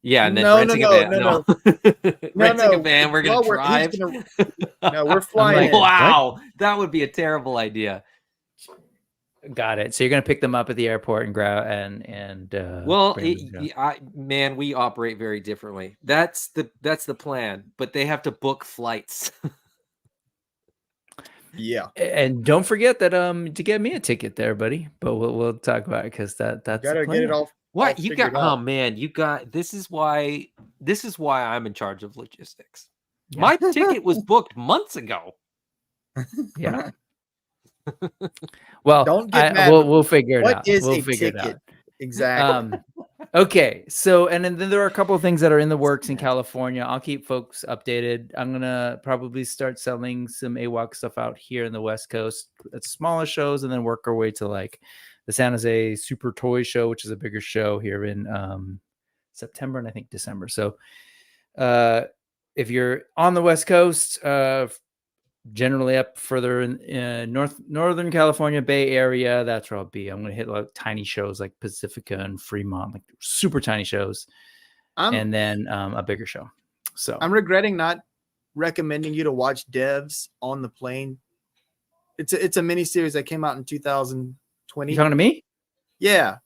Yeah, and then renting a van. No. Renting a van, we're going to drive. No, we're flying. Wow, that would be a terrible idea. Got it. So you're going to pick them up at the airport and grab man, we operate very differently. That's the plan, but they have to book flights. Yeah, and don't forget that to get me a ticket there, buddy. But we'll talk about it because that's gotta get it all. What you got? Oh man, you got. This is why I'm in charge of logistics. Yeah. My ticket was booked months ago. Yeah. Well, don't get mad. We'll figure it out. What is we'll a figure ticket? It out. Exactly. Okay, so and then there are a couple of things that are in the works in California. I'll keep folks updated. I'm gonna probably start selling some AWOK stuff out here in the West Coast at smaller shows, and then work our way to like the San Jose Super Toy Show, which is a bigger show here in September and I think December. So if you're on the West Coast, generally up further in Northern California, Bay Area, that's where I'll be. I'm going to hit like tiny shows like Pacifica and Fremont, like super tiny shows, and then a bigger show. So I'm regretting not recommending you to watch Devs on the Plane. It's a mini series that came out in 2020. You talking to me? Yeah.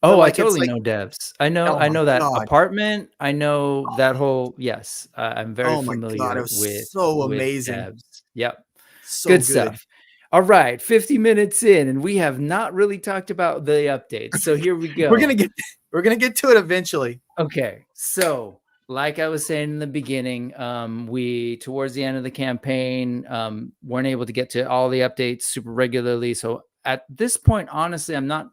Oh, I like it's totally like, know devs. oh I my know that god, apartment. I know that whole. Yes, I'm very oh my god, it familiar was so with amazing, devs. Yep, so good good. stuff. All right, 50 minutes in, and we have not really talked about the updates. So here we go. We're gonna get to it eventually. Okay, so like I was saying in the beginning, we towards the end of the campaign weren't able to get to all the updates super regularly. So at this point, honestly, I'm not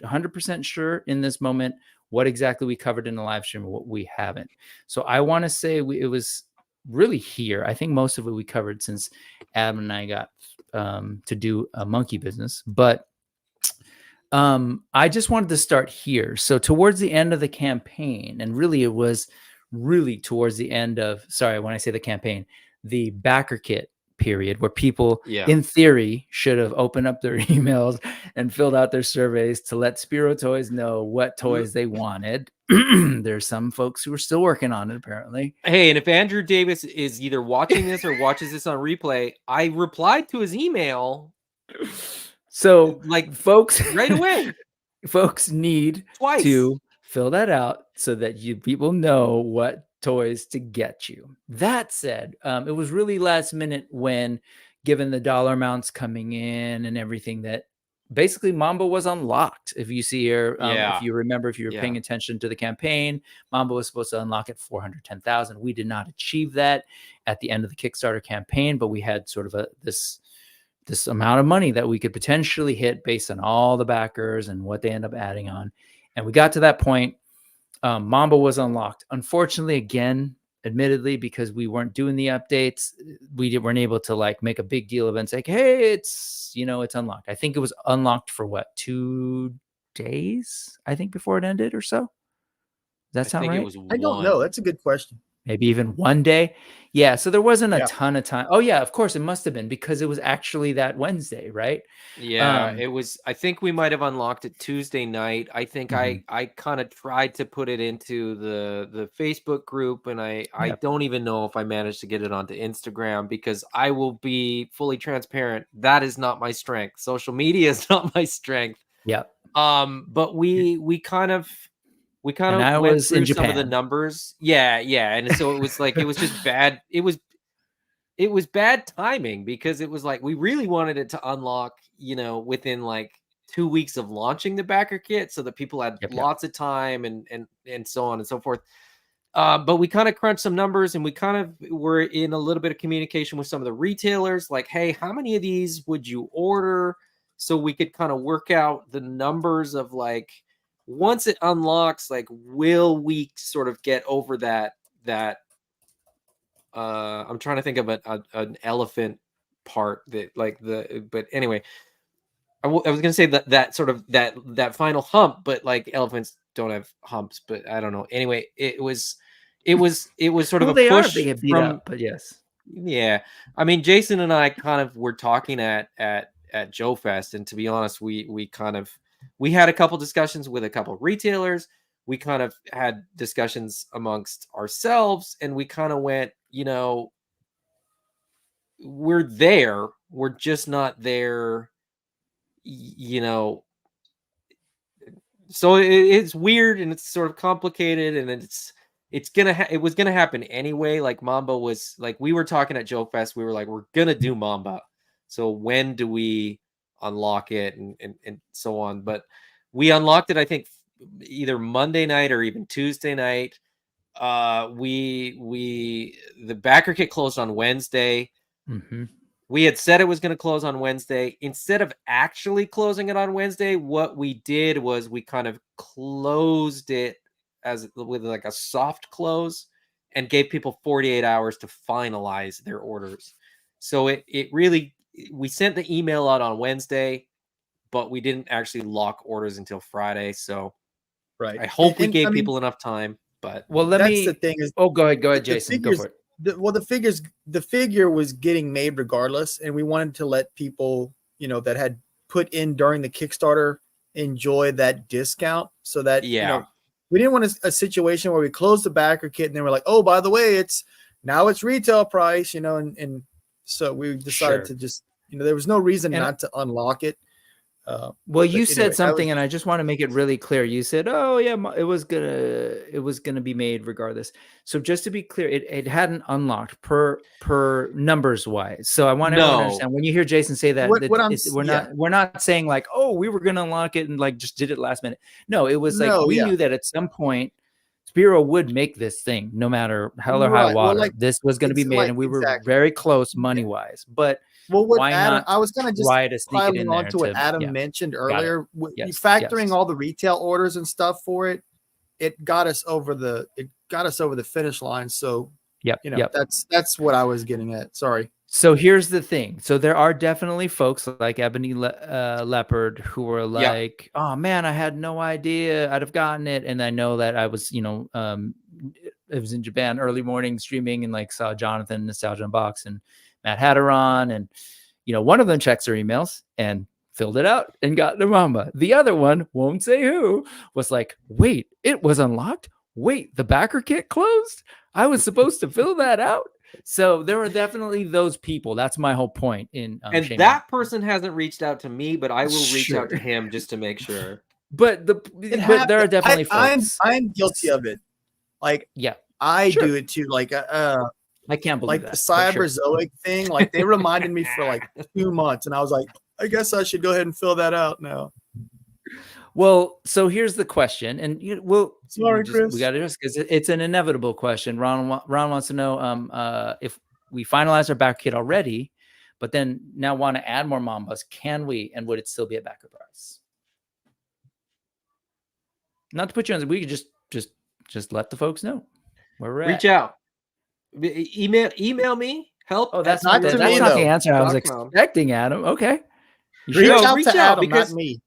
100% sure in this moment what exactly we covered in the live stream and what we haven't. So I want to say it was really here. I think most of it we covered since Adam and I got to do a monkey business, but I just wanted to start here. So towards the end of the campaign, and really it was really towards the end of, sorry, when I say the campaign, the Backerkit period, where people in theory should have opened up their emails and filled out their surveys to let Spero Toys know what toys they wanted. There's some folks who are still working on it, apparently. Hey, and if Andrew Davis is either watching this or watches this on replay, I replied to his email. So like folks right away. Folks need Twice. to fill that out so that people know what toys to get you. That said, it was really last minute when, given the dollar amounts coming in and everything, that basically Mamba was unlocked. If you see here, if you remember, if you were paying attention to the campaign, Mamba was supposed to unlock at 410,000. We did not achieve that at the end of the Kickstarter campaign, but we had sort of this amount of money that we could potentially hit based on all the backers and what they end up adding on. And we got to that point. Mamba was unlocked. Unfortunately, again, admittedly, because we weren't doing the updates, we weren't able to like make a big deal of it and say, hey, it's unlocked. I think it was unlocked for what, 2 days, I think, before it ended or so. Does that sound right? I don't know. That's a good question. Maybe even 1 day. Yeah. So there wasn't a ton of time. Oh yeah, of course it must have been, because it was actually that Wednesday, right? Yeah, it was. I think we might have unlocked it Tuesday night. I think I kind of tried to put it into the Facebook group, and I don't even know if I managed to get it onto Instagram, because I will be fully transparent. That is not my strength. Social media is not my strength. Yep. But we kind of I went was through in some of the Japan. numbers. Yeah. And so it was like, it was just bad. It was bad timing, because it was like, we really wanted it to unlock, within like 2 weeks of launching the backer kit, so that people had lots of time and so on and so forth. But we kind of crunched some numbers, and we kind of were in a little bit of communication with some of the retailers, like, hey, how many of these would you order? So we could kind of work out the numbers of like, once it unlocks, like, will we sort of get over that I'm trying to think of an elephant part that, like, but anyway, I was going to say that sort of that final hump, but like elephants don't have humps, but I don't know. Anyway, it was sort of Well, a they are if push they get beat from, up, but yes. yeah. I mean, Jason and I kind of were talking at Joe Fest, and to be honest, we had a couple discussions with a couple of retailers. We kind of had discussions amongst ourselves, and we kind of went, we're there. We're just not there, so it's weird, and it's sort of complicated, and it was gonna happen anyway. Like, Mamba was like, we were talking at Joe Fest, we were like, we're gonna do Mamba, so when do we unlock it, and so on. But we unlocked it, I think, either Monday night or even Tuesday night. The backer kit closed on Wednesday. We had said it was going to close on Wednesday. Instead of actually closing it on Wednesday, what we did was we kind of closed it with like a soft close, and gave people 48 hours to finalize their orders. So it really, we sent the email out on Wednesday, but we didn't actually lock orders until Friday. So I hope we gave people enough time. But the thing is, go ahead, Jason. Go for it. The figure was getting made regardless, and we wanted to let people, that had put in during the Kickstarter enjoy that discount, so that we didn't want a situation where we closed the backer kit and then we're like, oh, by the way, it's retail price, and so we decided to just, there was no reason not to unlock it. Well, you but said anyway, something, and I just want to make it really clear. You said, "Oh yeah, it was gonna be made regardless." So just to be clear, it hadn't unlocked per numbers wise. So I want everyone to No, understand when you hear Jason say that, what I'm we're not saying like, "Oh, we were gonna unlock it and like just did it last minute." No, it was like no, we yeah, knew that at some point Spero would make this thing, no matter hell or high right. Well, water. like This was going to be it's made, like and we were exactly. very close money wise. But Well, what why Adam, not I was kind of just try to sneak it piling in on there to what to Adam yeah. mentioned Got it. earlier. You Yes. factoring Yes. all the retail orders and stuff for it, it got us over the finish line. So, Yep. you know, Yep. that's what I was getting at. Sorry. So here's the thing. So there are definitely folks like Ebony Leopard who are Yeah. like, "Oh man, I had no idea I'd have gotten it." And I know that I was, it was in Japan early morning streaming and like saw Jonathan Nostalgia Unbox and Matt Hatteron, and one of them checks their emails and filled it out and got the Mamba. The other one, won't say who, was like, "Wait, it was unlocked? Wait, the backer kit closed? I was supposed to fill that out?" So there are definitely those people. That's my whole point in and shaming. that person hasn't reached out to me, but I will reach Sure. out to him just to make sure. But there are definitely folks. I'm guilty of it. Like, Yeah, I sure. do it too. Like, I can't believe like that. the but sure. Cyberzoic thing. Like, they reminded me for like 2 months, and I was like, I guess I should go ahead and fill that out now. Well, so here's the question, and Sorry, Chris. we got to just because it's an inevitable question. Ron wants to know if we finalized our backer kit already, but then now want to add more Mambas. Can we, and would it still be a backer price? Not to put you on, we could just let the folks know where we're Reach out, email me. Help. Oh, that's not not to that's me, not though. the answer I was .com. expecting, Adam. Okay. You Reach sure? out reach to out Adam, because not me.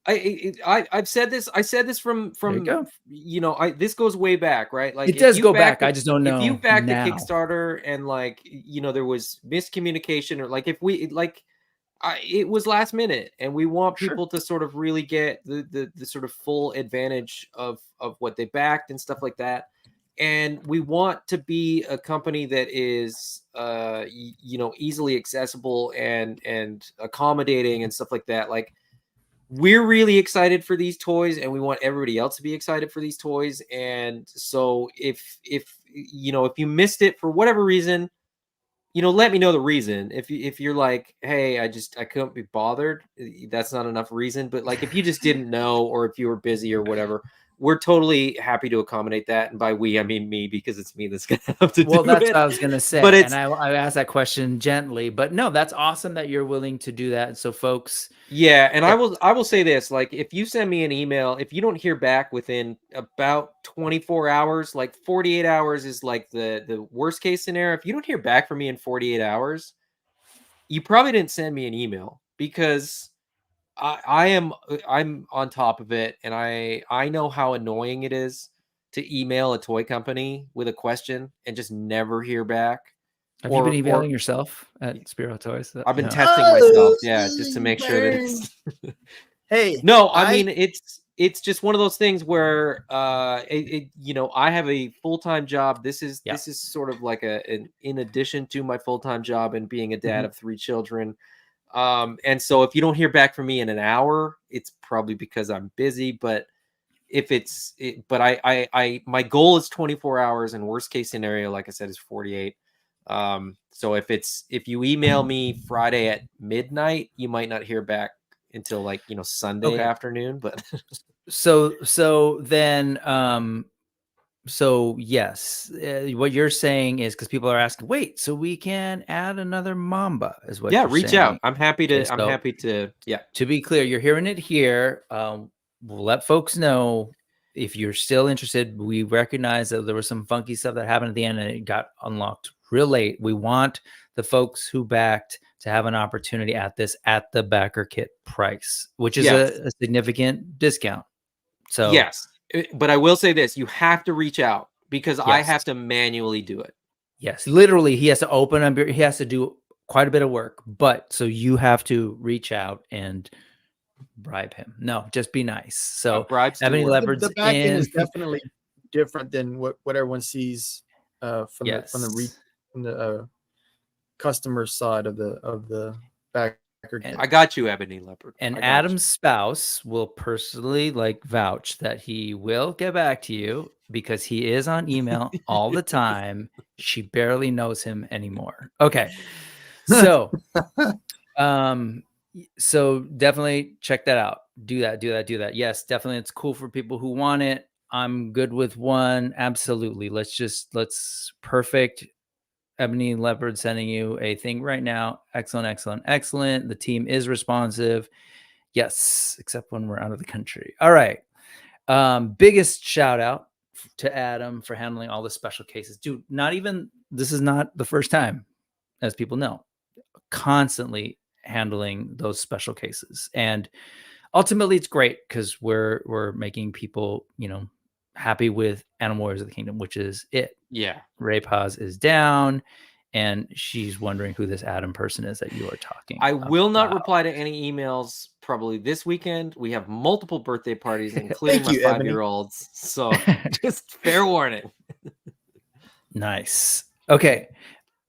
I've said this. I said this from this goes way back, right? Like It does go back. I just don't know if you backed now. a Kickstarter and like there was miscommunication, or like if we like it was last minute, and we want people to sort of really get the sort of full advantage of what they backed and stuff like that. And we want to be a company that is easily accessible and accommodating and stuff like that. Like, we're really excited for these toys, and we want everybody else to be excited for these toys. And so if you missed it for whatever reason, let me know the reason. If you're like, hey, I couldn't be bothered, that's not enough reason. But like, if you just didn't know, or if you were busy or whatever, we're totally happy to accommodate that. And by we, I mean me, because it's me that's gonna have to do it. Well, that's what I was gonna say. But and I asked that question gently, but no, that's awesome that you're willing to do that. So folks, yeah, and I will say this, like, if you send me an email, if you don't hear back within about 24 hours, like 48 hours is like the worst case scenario. If you don't hear back from me in 48 hours, you probably didn't send me an email, because I'm on top of it, and I know how annoying it is to email a toy company with a question and just never hear back. Have you been emailing yourself at Spero Toys? I've been testing myself, just to make sure that it's Hey, no, I mean, it's just one of those things where I have a full-time job. This is sort of like an in addition to my full-time job and being a dad of 3 children. And so if you don't hear back from me in an hour, it's probably because I'm busy. But if my goal is 24 hours, and worst case scenario, like I said, is 48. So if you email me Friday at midnight, you might not hear back until like Sunday afternoon. But so then so yes, what you're saying is, because people are asking, wait, so we can add another Mamba, is what you're reach saying. out. I'm happy to To be clear, you're hearing it here. We'll let folks know if you're still interested. We recognize that there was some funky stuff that happened at the end and it got unlocked real late. We want the folks who backed to have an opportunity at the backer kit price, which is a significant discount. So yes, but I will say this: you have to reach out, because I have to manually do it. Yes, literally, he has to open up. He has to do quite a bit of work, but so you have to reach out and bribe him. No, just be nice. So bribes. The back end is definitely different than what everyone sees from the customer side of the backer Backerkit. I got you, Ebony Leopard. And I got Adam's spouse will personally like vouch that he will get back to you because he is on email all the time. She barely knows him anymore. Okay. So, so definitely check that out. Do that. Yes, definitely. It's cool for people who want it. I'm good with one. Absolutely. Let's perfect. Ebony Leopard sending you a thing right now. Excellent. The team is responsive. Yes, except when we're out of the country. All right. Biggest shout out to Adam for handling all the special cases. Dude, this is not the first time, as people know. Constantly handling those special cases. And ultimately it's great because we're making people, happy with Animal Warriors of the Kingdom, which is it. Yeah. Ray Paz is down, and she's wondering who this Adam person is that you are talking I will not about. reply to any emails probably this weekend. We have multiple birthday parties, including Thank my you, Ebony. 5-year-olds. So just fair warning. Nice. Okay.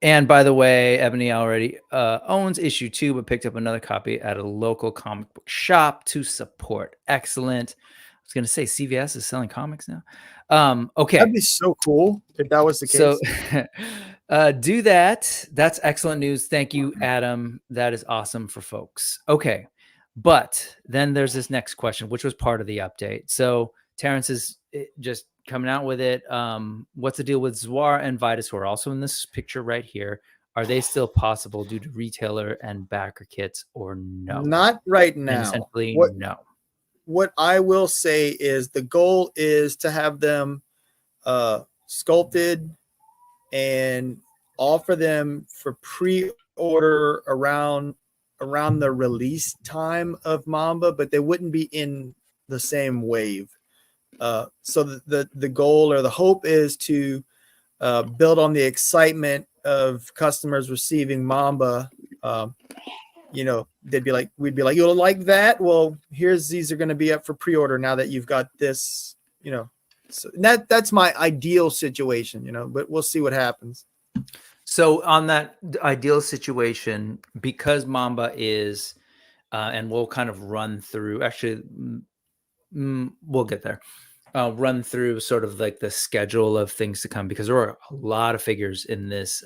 And by the way, Ebony already owns issue 2, but picked up another copy at a local comic book shop to support. Excellent. I was going to say CVS is selling comics now. Okay. That'd be so cool if that was the case. So do that. That's excellent news. Thank you, Adam. That is awesome for folks. Okay. But then there's this next question, which was part of the update. So Terrence is just coming out with it. What's the deal with Zwar and Vitus, who are also in this picture right here? Are they still possible due to retailer and backer kits or no? Not right And now. essentially, no. What I will say is the goal is to have them sculpted and offer them for pre-order around the release time of Mamba, but they wouldn't be in the same wave. So the goal or the hope is to build on the excitement of customers receiving Mamba. We'd be like, you'll like that. Well, these are going to be up for pre-order now that you've got this, so that's my ideal situation, but we'll see what happens. So on that ideal situation, because Mamba is, and we'll kind of run through, actually, we'll get there. Run through sort of like the schedule of things to come, because there are a lot of figures in this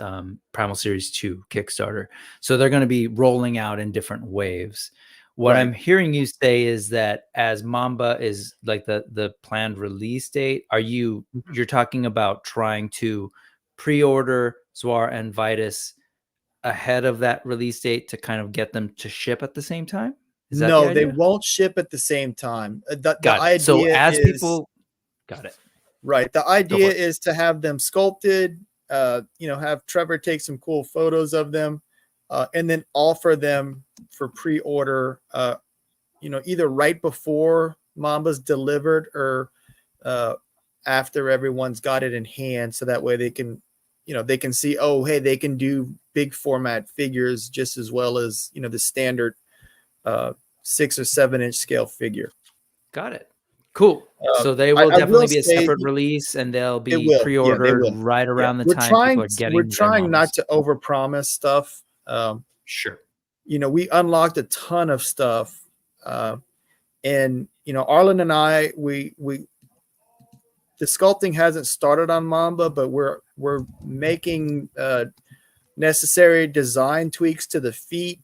Primal Series 2 Kickstarter. So they're going to be rolling out in different waves. What I'm hearing you say is that as Mamba is like the planned release date, you're talking about trying to pre-order Zwar and Vitus ahead of that release date to kind of get them to ship at the same time? Is that no, the they idea? won't ship at the same time. The Got idea it. So as is, people got it. Right. The idea is to have them sculpted, have Trevor take some cool photos of them, and then offer them for pre-order, either right before Mamba's delivered or after everyone's got it in hand. So that way they can, they can see, oh, hey, they can do big format figures just as well as, the standard 6 or 7 inch scale figure. Got it. Cool. So they will definitely be a separate release, and they'll be pre-ordered right around the time people are getting. We're trying not to overpromise stuff. Sure. We unlocked a ton of stuff, and Arlen and I, we the sculpting hasn't started on Mamba, but we're making necessary design tweaks to the feet.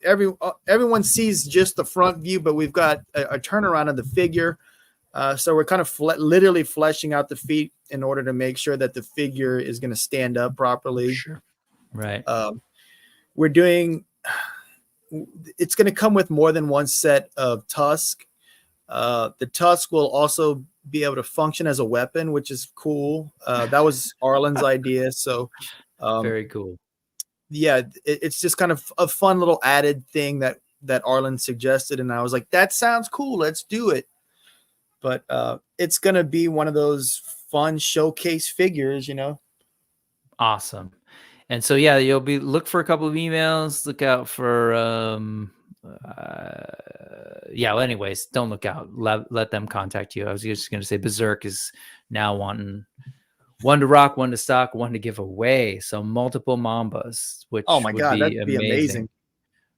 Everyone sees just the front view, but we've got a turnaround of the figure. So we're kind of literally fleshing out the feet in order to make sure that the figure is going to stand up properly. Sure. Right. It's going to come with more than one set of tusk. The tusk will also be able to function as a weapon, which is cool. That was Arlen's idea. So very cool. Yeah, it's just kind of a fun little added thing that Arlen suggested, and I was like, that sounds cool, let's do it. But it's gonna be one of those fun showcase figures, Awesome. And so yeah, you'll be look for a couple of emails, look out for well, anyways, don't look out, let them contact you. I was just gonna say Berserk is now wanting one to rock, one to stock, one to give away. So multiple Mambas, which Oh my would God, be that'd be amazing.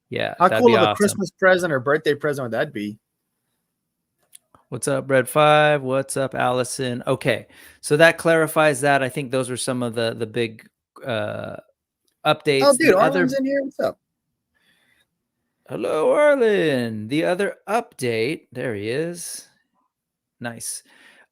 Yeah, How that'd cool be of a awesome. Christmas present or birthday present would that be? What's up, Red 5? What's up, Allison? Okay, so that clarifies that. I think those are some of the big updates. Oh, dude, The other Arlen's in here. What's up? Hello, Arlen. The other update, there he is. Nice.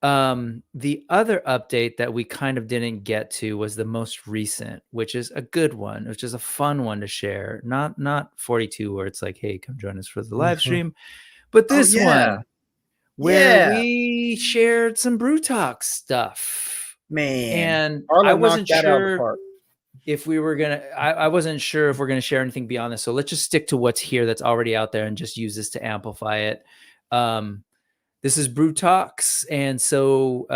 The other update that we kind of didn't get to was the most recent, which is a good one, which is a fun one to share. Not 42 where it's like, hey, come join us for the live stream, but Oh, this yeah. one where we shared some Brew Talk stuff. Man, And Arlen I wasn't knocked that out of the sure park. if we were gonna I wasn't sure if we're gonna share anything beyond this. So let's just stick to what's here that's already out there and just use this to amplify it. This is Brew Talks, and so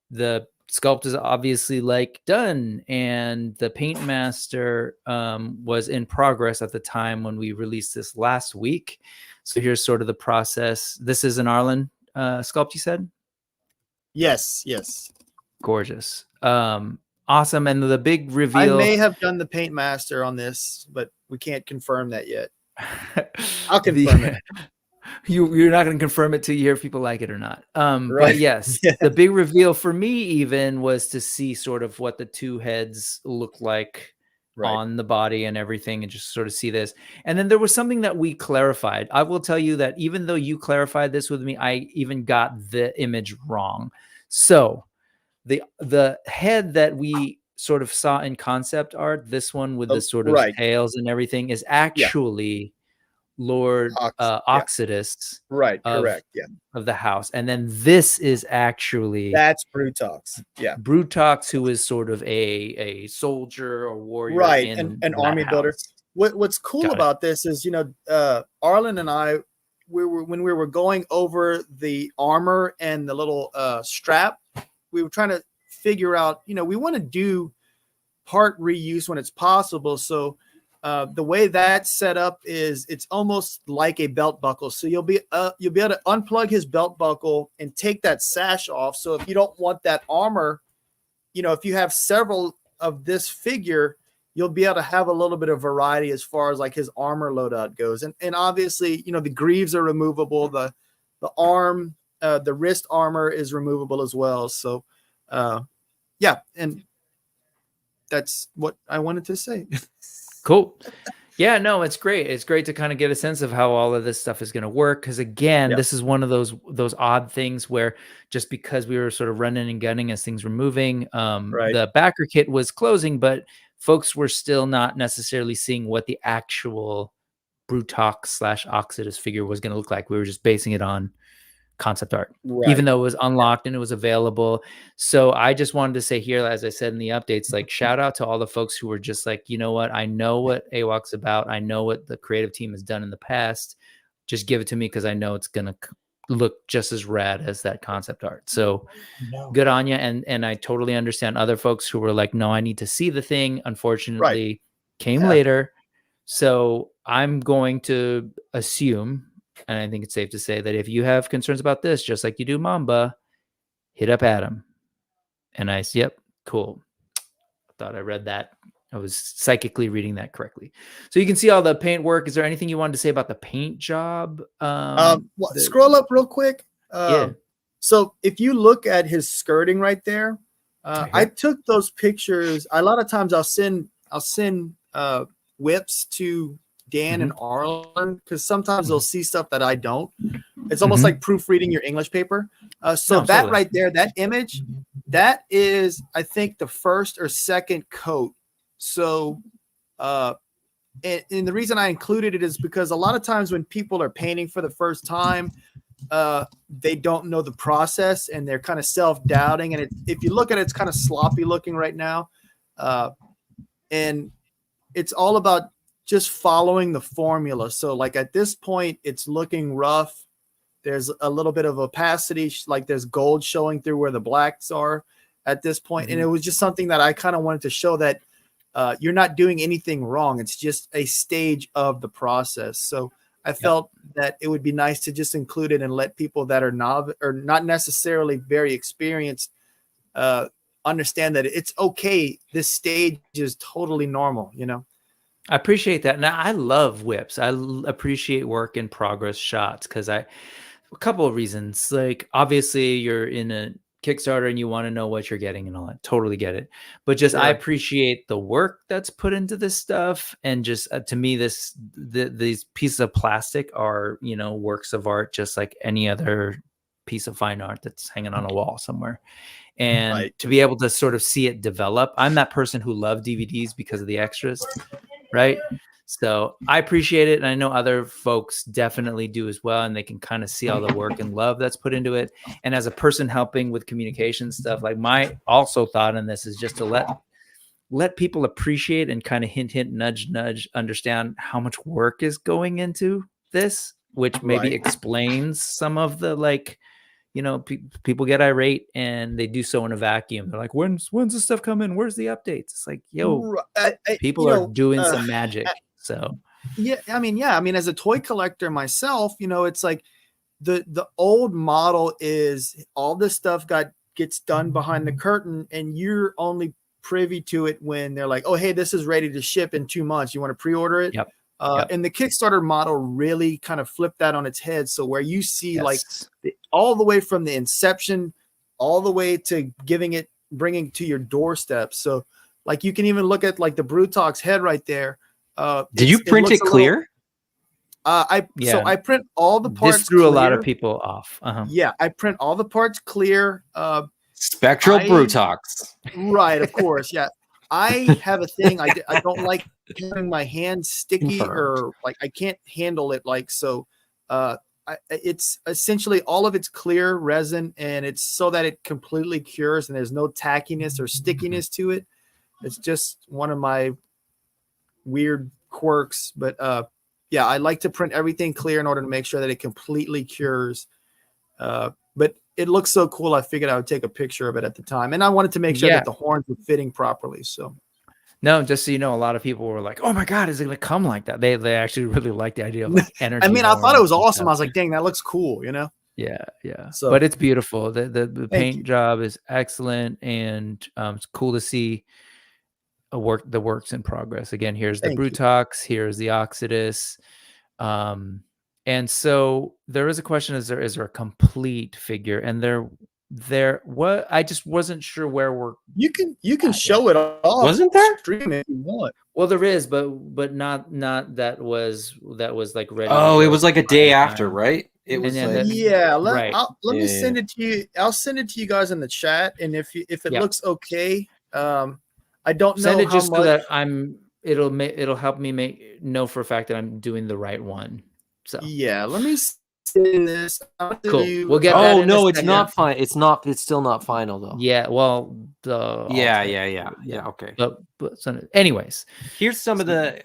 the sculpt is obviously like done, and the paint master was in progress at the time when we released this last week. So here's sort of the process. This is an Arlen sculpt, you said? Yes. Gorgeous. Awesome. And the big I reveal. may have done the paint master on this, but we can't confirm that yet. I'll confirm it. You're not going to confirm it till you hear if people like it or not. Right. But yes, the big reveal for me even was to see sort of what the two heads look like on the body and everything, and just sort of see this. And then there was something that we clarified. I will tell you that even though you clarified this with me, I even got the image wrong. So the head that we sort of saw in concept art, this one with the sort of tails and everything, is actually Lord Oxidus, correct, of the house. And then this is actually that's Brutox, Brutox, who is sort of a soldier or warrior, in an army builder. What's cool about this is, you know, Arlen and I, when we were going over the armor and the little strap, we were trying to figure out, you know, we want to do part reuse when it's possible. So the way that's set up is it's almost like a belt buckle. So you'll be able to unplug his belt buckle and take that sash off. So if you don't want that armor, you know, if you have several of this figure, you'll be able to have a little bit of variety as far as like his armor loadout goes. And obviously, you know, the greaves are removable. The arm, the wrist armor is removable as well. So yeah, and that's what I wanted to say. Cool. Yeah, no, it's great. It's great to kind of get a sense of how all of this stuff is going to work. Because again, this is one of those odd things where just because we were sort of running and gunning as things were moving, the backer kit was closing, but folks were still not necessarily seeing what the actual Brutox / Oxidus figure was going to look like. We were just basing it on concept art, even though it was unlocked and it was available. So I just wanted to say here, as I said in the updates, like shout out to all the folks who were just like, you know what, I know what AWOK's about. I know what the creative team has done in the past. Just give it to me because I know it's going to look just as rad as that concept art. So good on you. And I totally understand other folks who were like, no, I need to see the thing. Unfortunately, came later. So I'm going to assume, and I think it's safe to say, that if you have concerns about this, just like you do Mamba, hit up Adam. And I said, yep, cool. I thought I read that. I was psychically reading that correctly. So you can see all the paint work. Is there anything you wanted to say about the paint job? Scroll up real quick. So if you look at his skirting right there, I took those pictures. A lot of times I'll send whips to Dan and Arlen, because sometimes they'll see stuff that I don't. It's almost like proofreading your English paper. Right there, that image, that is, I think, the first or second coat. So, and the reason I included it is because a lot of times when people are painting for the first time, they don't know the process and they're kind of self-doubting. And if you look at it, it's kind of sloppy looking right now. And it's all about just following the formula. So like at this point, it's looking rough. There's a little bit of opacity, like there's gold showing through where the blacks are at this point. And it was just something that I kind of wanted to show that you're not doing anything wrong. It's just a stage of the process. So I felt that it would be nice to just include it and let people that are not necessarily very experienced understand that it's okay. This stage is totally normal, you know? I appreciate that. Now I love whips. Appreciate work in progress shots because a couple of reasons. Like obviously you're in a Kickstarter and you want to know what you're getting and all that. Totally get it. But just I Sure. appreciate the work that's put into this stuff. And just to me, these pieces of plastic are, you know, works of art, just like any other piece of fine art that's hanging on a wall somewhere. And Right. to be able to sort of see it develop. I'm that person who loved DVDs because of the extras, right? So I appreciate it. And I know other folks definitely do as well. And they can kind of see all the work and love that's put into it. And as a person helping with communication stuff, like my also thought in this is just to let people appreciate and kind of hint, nudge, understand how much work is going into this, which maybe Right. explains some of the, like, you know, people get irate and they do so in a vacuum. They're like, when's the stuff coming? Where's the updates? It's like, yo, people are doing some magic. So yeah, I mean, as a toy collector myself, you know, it's like the old model is all this stuff gets done behind the curtain, and you're only privy to it when they're like, oh, hey, this is ready to ship in 2 months. You want to pre-order it? Yep. And the Kickstarter model really kind of flipped that on its head. So where you see Yes. like all the way from the inception, all the way to bringing to your doorstep. So like you can even look at like the Brutalk's head right there. Did you print it clear? So I print all the parts. This threw clear. a lot of people off. Yeah, I print all the parts clear. Spectral Brutalks. Right, of course. Yeah. I have a thing. I don't like having my hands sticky or like I can't handle it. Like, so it's essentially all of it's clear resin, and it's so that it completely cures and there's no tackiness or stickiness to it. It's just one of my weird quirks, but yeah, I like to print everything clear in order to make sure that it completely cures. But it looks so cool. I figured I would take a picture of it at the time, and I wanted to make sure that the horns were fitting properly. So, no, just so you know, a lot of people were like, "Oh my god, is it going to come like that?" They actually really like the idea of like energy. I mean, I thought it was awesome. I was like, "Dang, that looks cool," you know? Yeah, yeah. So, but it's beautiful. The paint job is excellent, and it's cool to see the works in progress. Again, here's the Brutalks, here's the Oxidus. And so there is a question: is there a complete figure? And what I just wasn't sure where we're. You can show it off. Wasn't there? Stream if you want. Well, there is, but not that was like ready. Oh, it was like a day after, right? It was let me send it to you. I'll send it to you guys in the chat, and if it looks okay, I don't know. Send it how just much. so that it'll help me know for a fact that I'm doing the right one. So yeah, let me send this. Cool. We'll get. Oh no, it's not fine. It's not. It's still not final though. Yeah. Well, Yeah. Okay. But anyways, here's some of the.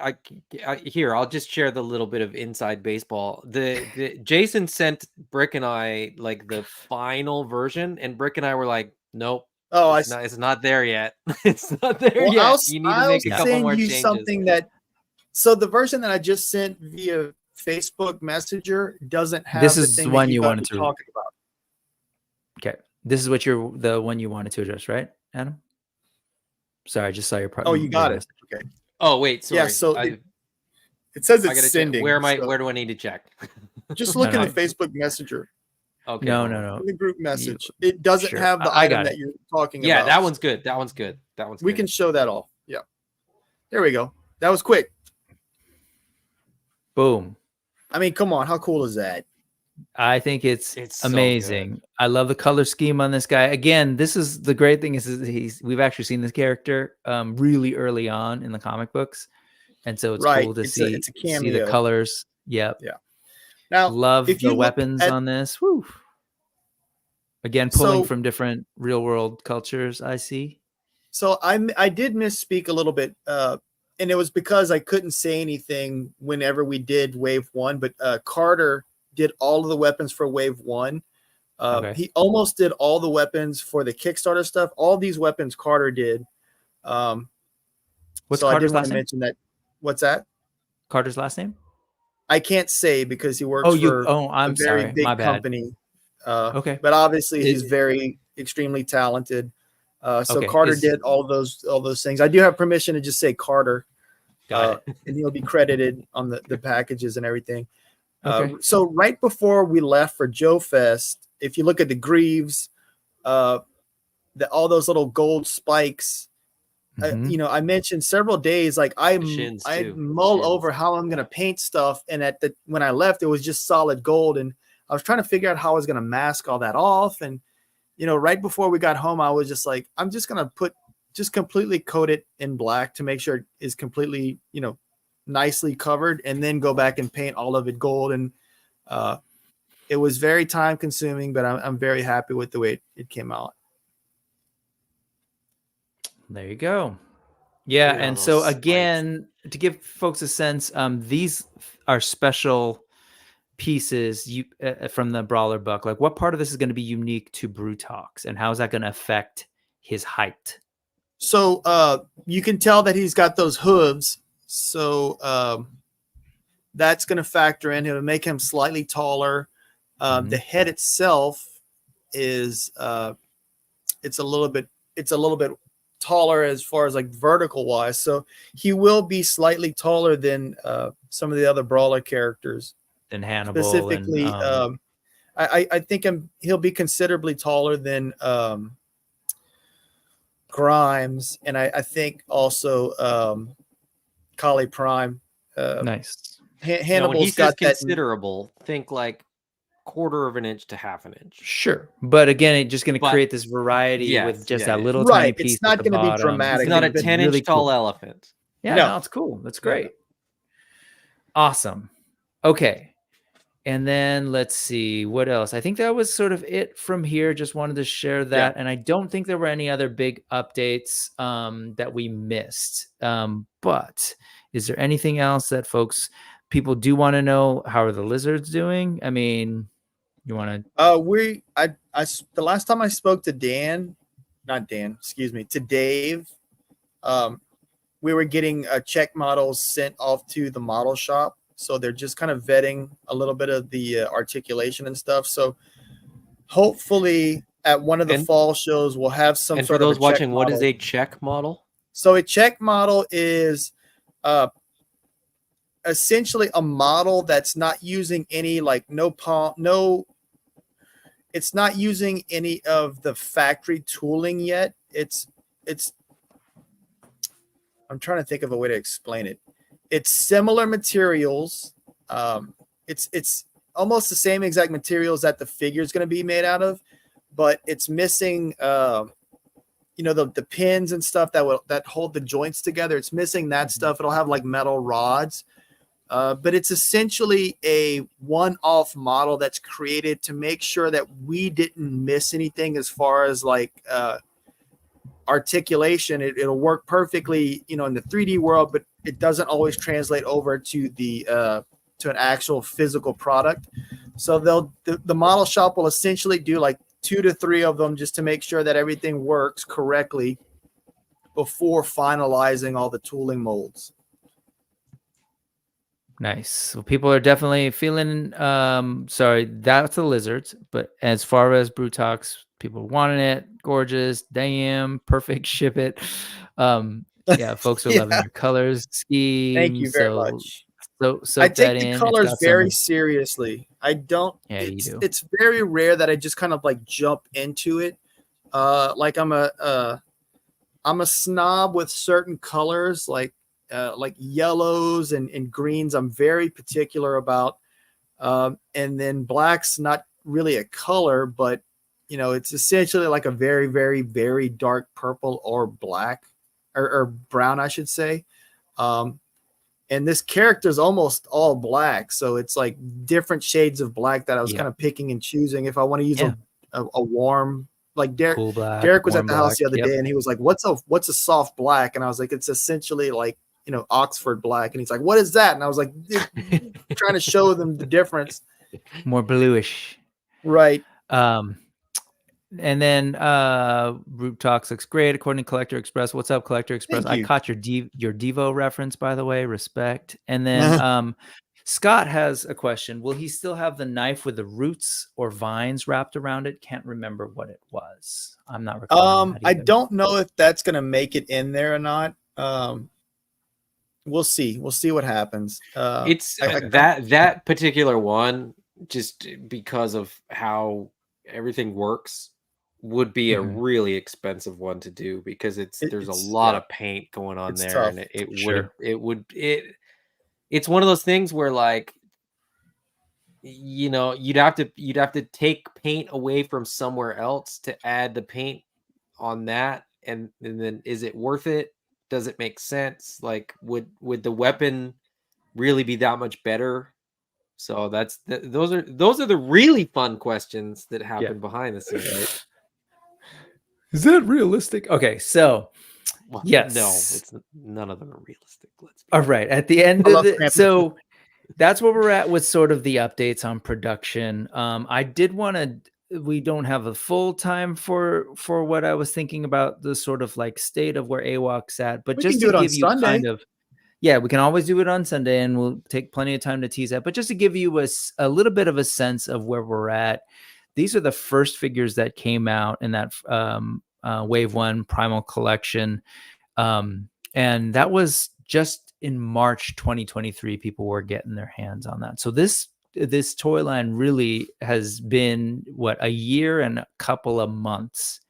Here, I'll just share the little bit of inside baseball. The Jason sent Brick and I like the final version, and Brick and I were like, nope. Oh, it's not there yet. It's not there yet. You need to make a couple more changes. Something that. So the version that I just sent via Facebook Messenger doesn't have. This is the one you wanted to talk about. Okay, this is the one you wanted to address, right, Adam? Sorry, I just saw your. Oh, you got it. Okay. Oh wait, sorry. Yeah. So it says it's sending. Where do I need to check? Just look in the Facebook Messenger. Okay. No. In the group message. It doesn't have the item that you're talking about. Yeah, that one's good. We can show that all. Yeah. There we go. That was quick. Boom. I mean, come on. How cool is that? I think it's amazing. So I love the color scheme on this guy. Again, this is the great thing is we've actually seen this character really early on in the comic books. And so it's cool to see the colors. Yep. Yeah. Now, love the weapons on this. Woo. Again, pulling from different real world cultures, I see. So I did misspeak a little bit. And it was because I couldn't say anything whenever we did Wave 1, but Carter did all of the weapons for Wave 1. He almost did all the weapons for the Kickstarter stuff. All these weapons Carter did. What's Carter's last name? Mention that. What's that? Carter's last name? I can't say because he works for a very big company. Okay. But obviously he's very extremely talented. So Okay, Carter did all those things. I do have permission to just say Carter. Got it. And he'll be credited on the packages and everything. Okay. So right before we left for Joe Fest, if you look at the greaves, all those little gold spikes, Mhm. I mentioned several days, like I mull over how I'm going to paint stuff. And when I left, it was just solid gold. And I was trying to figure out how I was going to mask all that off. And, right before we got home, I was just like, I'm just going to just completely coat it in black to make sure it is completely, nicely covered, and then go back and paint all of it gold. And it was very time consuming, but I'm very happy with the way it came out. There you go. Yeah, and so again, to give folks a sense, these are special pieces from the Brawler Buck. Like, what part of this is going to be unique to Brutox, and how is that going to affect his height? So you can tell that he's got those hooves. So that's going to factor in. It'll make him slightly taller. The head itself is it's a little bit taller as far as like vertical wise. So he will be slightly taller than some of the other Brawler characters. Than Hannibal. Specifically, I think he'll be considerably taller than Grimes, and I think also Kali Prime. Nice. Hannibal's when he got says considerable, think like quarter of an inch to half an inch. Sure, but again, it's just going to create this variety with just that little tiny piece. It's not going to be dramatic. It's not a 10-inch really tall elephant. Yeah, no, it's cool. That's great. Awesome. Okay. And then let's see what else. I think that was sort of it from here. Just wanted to share that. And I don't think there were any other big updates that we missed. But is there anything else that people do want to know? How are the lizards doing? I mean, you want to? The last time I spoke to to Dave, we were getting check models sent off to the model shop. So they're just kind of vetting a little bit of the articulation and stuff. So hopefully at one of the fall shows, we'll have some sort of. And for those watching, what is a check model? So a check model is essentially a model that's not using any it's not using any of the factory tooling yet. I'm trying to think of a way to explain it. It's similar materials. It's almost the same exact materials that the figure is going to be made out of, but it's missing, the pins and stuff that hold the joints together. It's missing that stuff. It'll have like metal rods, but it's essentially a one-off model that's created to make sure that we didn't miss anything as far as like articulation. It'll work perfectly, in the 3D world, but it doesn't always translate over to to an actual physical product. So the model shop will essentially do like 2 to 3 of them just to make sure that everything works correctly before finalizing all the tooling molds. Nice. So people are definitely feeling sorry, that's the lizards, but as far as Brutox, people wanting it, gorgeous, damn, perfect, ship it. Yeah, folks are loving your colors scheme. Thank you very much. So I take the colors very seriously. I don't. Yeah, you do. It's very rare that I just kind of like jump into it. Like I'm a snob with certain colors, like yellows and greens. I'm very particular about. And then black's not really a color, but it's essentially like a very, very, very dark purple or black or brown, I should say. And this character is almost all black. So it's like different shades of black that I was kind of picking and choosing. If I want to use a warm, like Derek was at the house the other day and he was like, what's a soft black? And I was like, it's essentially like, Oxford black. And he's like, what is that? And I was like, trying to show them the difference. More bluish. Right. And then Root Talks looks great according to Collector Express. What's up, Collector Express? I caught your Devo reference, by the way. Respect. And then Scott has a question. Will he still have the knife with the roots or vines wrapped around it? Can't remember what it was. I'm not recalling that I either. don't know if that's going to make it in there or not. We'll see. We'll see what happens. It's that particular one, just because of how everything works, would be a really expensive one to do, because there's a lot of paint going on there, tough. and it's one of those things where, like, you know, you'd have to take paint away from somewhere else to add the paint on that, and then is it worth it? Does it make sense? Like, would the weapon really be that much better? So those are the really fun questions that happen behind the scenes, right? Is that realistic? Okay, so Well, yes, no, it's none of them are realistic. Let's be all right. At the end of it, Krampus. so that's where we're at with sort of the updates on production. I did want to. We don't have a full time for what I was thinking about, the sort of like state of where AWOK's at, but We just can to do it on give you Sunday. kind of, yeah, we can always do it on Sunday, and we'll take plenty of time to tease that. But just to give you a little bit of a sense of where we're at, these are the first figures that came out in that Wave 1 Primal Collection. And that was just in March 2023, people were getting their hands on that. So this toy line really has been a year and a couple of months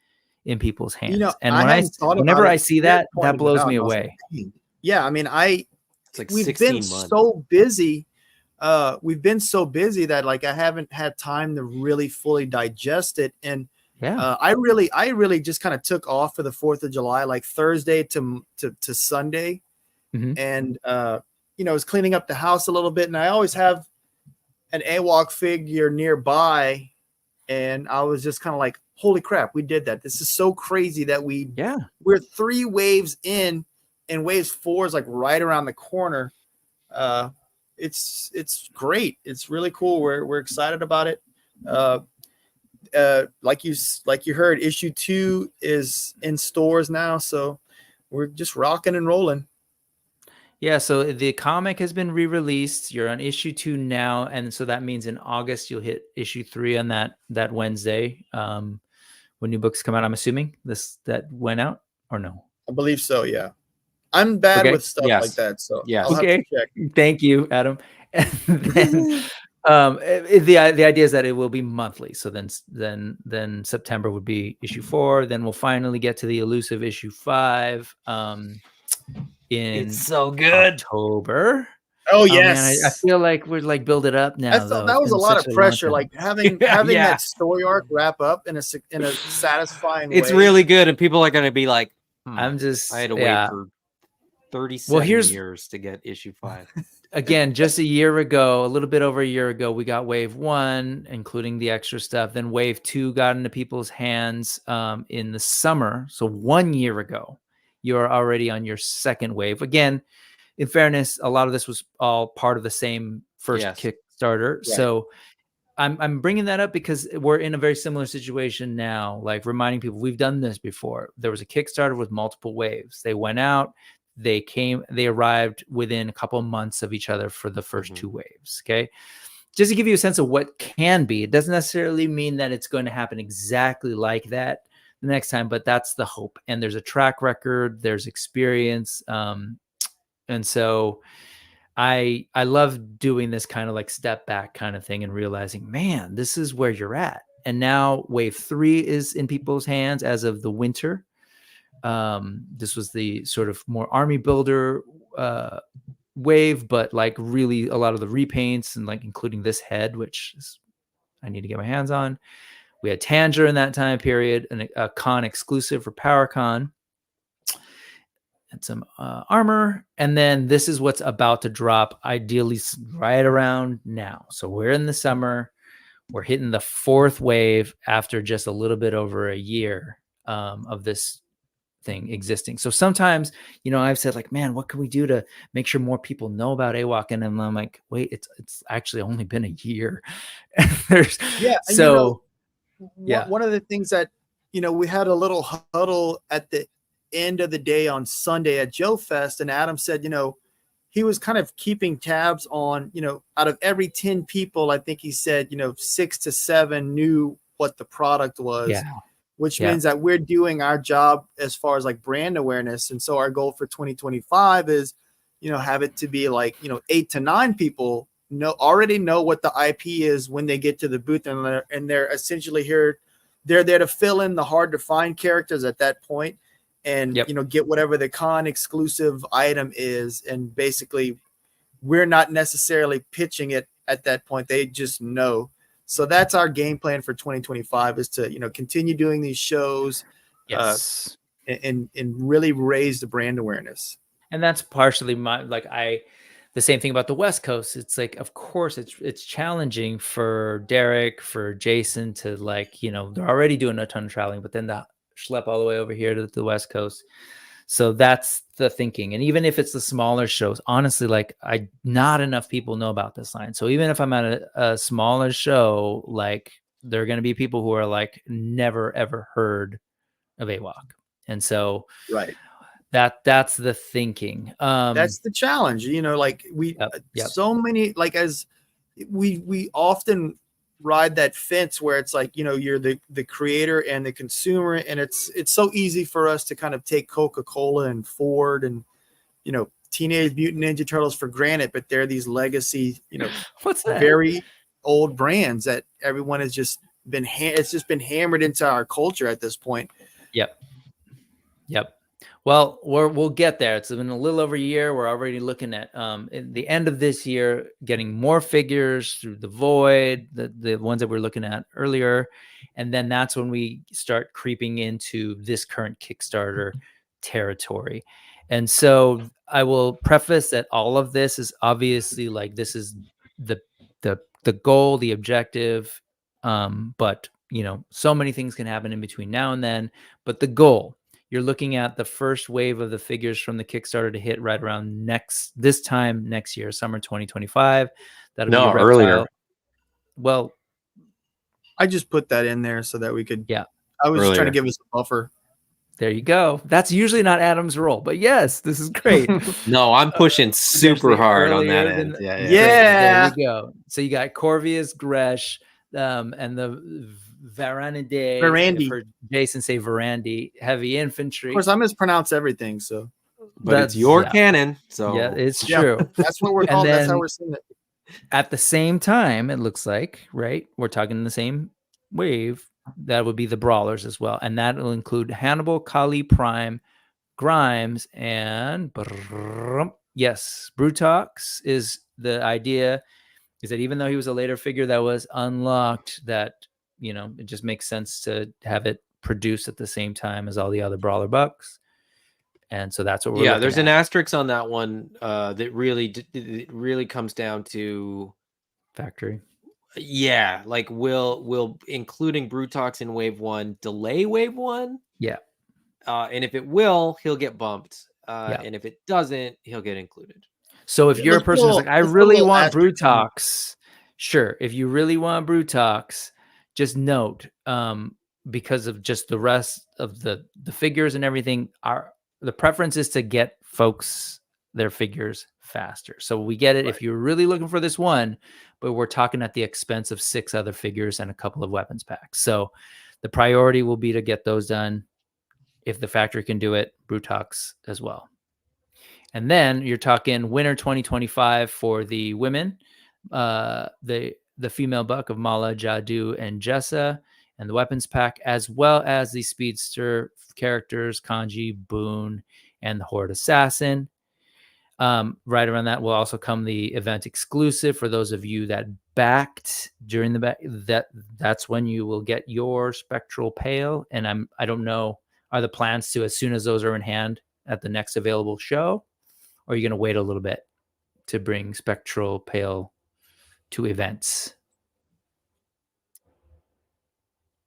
in people's hands. You know, and whenever I see that blows me away. Yeah, I mean, it's like we've been so busy. We've been so busy that, like, I haven't had time to really fully digest it. And I really just kind of took off for the 4th of July, like Thursday to Sunday. And, you know, I was cleaning up the house a little bit, and I always have an AWOK figure nearby. And I was just kind of like, holy crap, we did that. This is so crazy that we're 3 waves in, and waves 4 is like right around the corner. It's great. It's really cool. We're excited about it. Like you heard, issue 2 is in stores now, so we're just rocking and rolling. Yeah, so the comic has been re-released. You're on issue 2 now, and so that means in August you'll hit issue 3 on that Wednesday when new books come out. I'm assuming that went out, or no? I believe so. Yeah, I'm bad with stuff like that, so I'll have to check. Thank you, Adam. And then the idea is that it will be monthly. So then September would be issue 4. Then we'll finally get to the elusive issue 5. It's so good. October. Oh yes, man, I feel like we're like build it up now. I thought that was a lot of pressure, like having that story arc wrap up in a satisfying way. It's really good, and people are going to be like, I had to wait for 37 years to get issue 5. Again, just a year ago, a little bit over a year ago, we got Wave 1, including the extra stuff. Then Wave 2 got into people's hands in the summer. So 1 year ago, you're already on your second wave. Again, in fairness, a lot of this was all part of the same first Kickstarter. Right. So I'm bringing that up because we're in a very similar situation now, like reminding people we've done this before. There was a Kickstarter with multiple waves. They went out, they arrived within a couple of months of each other for the first 2 waves. Okay. Just to give you a sense of what can be. It doesn't necessarily mean that it's going to happen exactly like that the next time, but that's the hope. And there's a track record, there's experience. And so I love doing this kind of like step back kind of thing and realizing, man, this is where you're at. And now Wave 3 is in people's hands as of the winter. This was the sort of more army builder wave, but like really a lot of the repaints and like including this head, which I need to get my hands on. We had Tanger in that time period, and a con exclusive for PowerCon, and some armor. And then this is what's about to drop, ideally right around now. So we're in the summer. We're hitting the 4th wave after just a little bit over a year of this thing existing. So sometimes, you know, I've said like, man, what can we do to make sure more people know about AWOK? And I'm like, wait, it's actually only been a year. One of the things that, you know, we had a little huddle at the end of the day on Sunday at Joe Fest, and Adam said, you know, he was kind of keeping tabs on, out of every 10 people, I think he said, 6 to 7 knew what the product was, which means that we're doing our job as far as like brand awareness. And so our goal for 2025 is, have it to be like, 8 to 9 people already know what the IP is when they get to the booth, and they're essentially here. They're there to fill in the hard to find characters at that point, and get whatever the con exclusive item is. And basically we're not necessarily pitching it at that point. They just know. So that's our game plan for 2025, is to, continue doing these shows, and really raise the brand awareness. And that's partially the same thing about the West Coast. It's like, of course it's challenging for Derek, for Jason to they're already doing a ton of traveling, but then the schlep all the way over here to the West Coast. So that's the thinking. And even if it's the smaller shows, honestly, not enough people know about this line. So even if I'm at a smaller show, there are going to be people who are never ever heard of AWOK. And so that's the thinking. That's the challenge, so many, as we often ride that fence where it's you're the creator and the consumer, and it's so easy for us to kind of take Coca-Cola and Ford and Teenage Mutant Ninja Turtles for granted, but they're these legacy what's that? Very old brands that everyone has just been it's just been hammered into our culture at this point. Yep. Well, we'll get there. It's been a little over a year. We're already looking at at the end of this year, getting more figures through the Void, the ones that we're looking at earlier. And then that's when we start creeping into this current Kickstarter territory. And so I will preface that all of this is obviously this is the goal, the objective. But so many things can happen in between now and then. But the goal, you're looking at the first wave of the figures from the Kickstarter to hit right around this time next year, summer 2025. That'll be earlier. Well, I just put that in there so that we could. Yeah, I was just trying to give us a buffer. There you go. That's usually not Adam's role, but yes, this is great. No, I'm pushing super hard on that end. Yeah. There you go. So you got Corvius, Gresh, and the Varandi. For Jason, say Varandi, heavy infantry. Of course, I mispronounce everything, so. But it's your canon, so yeah, it's true. That's what we're called. That's how we're seeing it. At the same time, it looks like, right? We're talking the same wave. That would be the brawlers as well, and that will include Hannibal, Kali, Prime, Grimes, and Brutox. Is the idea is that even though he was a later figure that was unlocked, that it just makes sense to have it produced at the same time as all the other brawler bucks. And so that's what we're looking there's at. an asterisk on that one that really comes down to factory. Yeah, will including Brutox in wave 1 delay wave 1? Yeah. And if it will, he'll get bumped. And if it doesn't, he'll get included. So if you're a person who's I really want Brutox, sure. If you really want Brutox, just note, because of just the rest of the figures and everything, the preference is to get folks their figures faster. So we get it if you're really looking for this one, but we're talking at the expense of 6 other figures and a couple of weapons packs. So the priority will be to get those done. If the factory can do it, Brutox as well. And then you're talking winter 2025 for the women, the female buck of Mala, Jadu, and Jessa, and the weapons pack, as well as the speedster characters, Kanji, Boone, and the Horde Assassin. Right around that will also come the event exclusive for those of you that backed during that's when you will get your Spectral Pale. And I don't know, are the plans to, as soon as those are in hand at the next available show, or are you going to wait a little bit to bring Spectral Pale to events?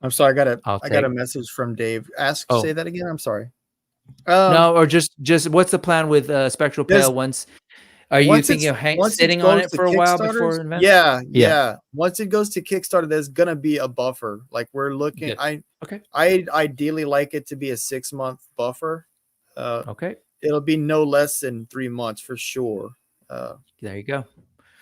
I'm sorry, I got a message from Dave. Say that again. I'm sorry. No, or just what's the plan with Spectral Pale? Once you thinking of sitting on it for a while before an event? Yeah. Once it goes to Kickstarter, there's gonna be a buffer. We're looking. I ideally like it to be a 6-month buffer. It'll be no less than 3 months for sure. There you go.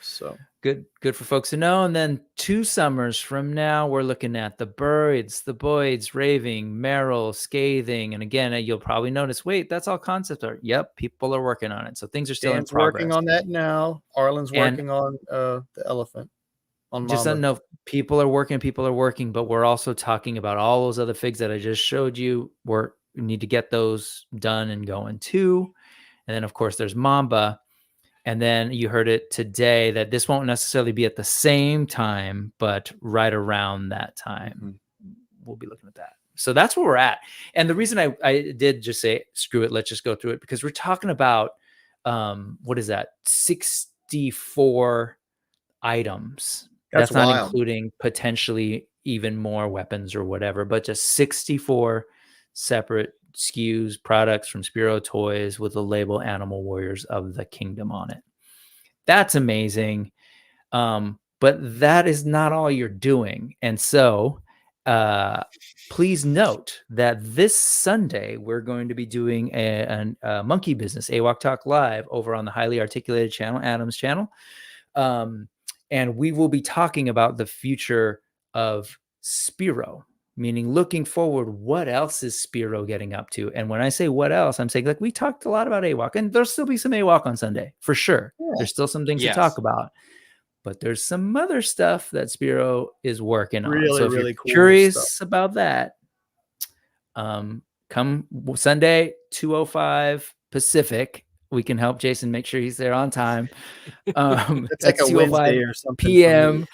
So good for folks to know. And then 2 summers from now, we're looking at the Birds, the Boyds, Raving, Meryl, Scathing. And again, you'll probably notice, wait, that's all concept art. Yep, people are working on it. So things are still Dan's in progress. working on that now. Arlen's working on the elephant. On just Mamba. don't know, people are working, but we're also talking about all those other figs that I just showed you. We need to get those done and going too. And then of course there's Mamba. And then you heard it today that this won't necessarily be at the same time, but right around that time, we'll be looking at that. So that's where we're at. And the reason I did just say, screw it, let's just go through it, because we're talking about, what is that? 64 items. That's not wild. including potentially even more weapons or whatever, but just 64 separate SKUs, products from Spero Toys with the label Animal Warriors of the Kingdom on it. That's amazing. But that is not all you're doing. And so please note that this Sunday, we're going to be doing a monkey business, AWOK Talk Live, over on the Highly Articulated channel, Adam's channel. And we will be talking about the future of Spero, meaning looking forward, what else is Spero getting up to? And when I say what else, I'm saying, like, we talked a lot about AWOK, and there'll still be some AWOK on Sunday for sure. Yeah. There's still some things to talk about, but there's some other stuff that Spero is working on. So if you're curious about that, come Sunday, 2:05 Pacific. We can help Jason make sure he's there on time. It's like a Wednesday or something. PM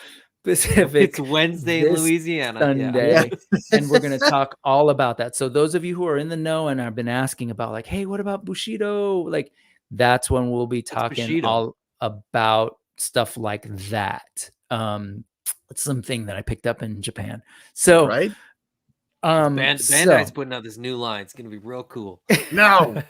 Pacific. It's Wednesday in Louisiana. Sunday. Yeah. And we're going to talk all about that. So those of you who are in the know and have been asking about, like, hey, what about Bushido? Like, that's when we'll be talking all about stuff like that. It's something that I picked up in Japan. So right. Bandai's putting out this new line. It's going to be real cool. No.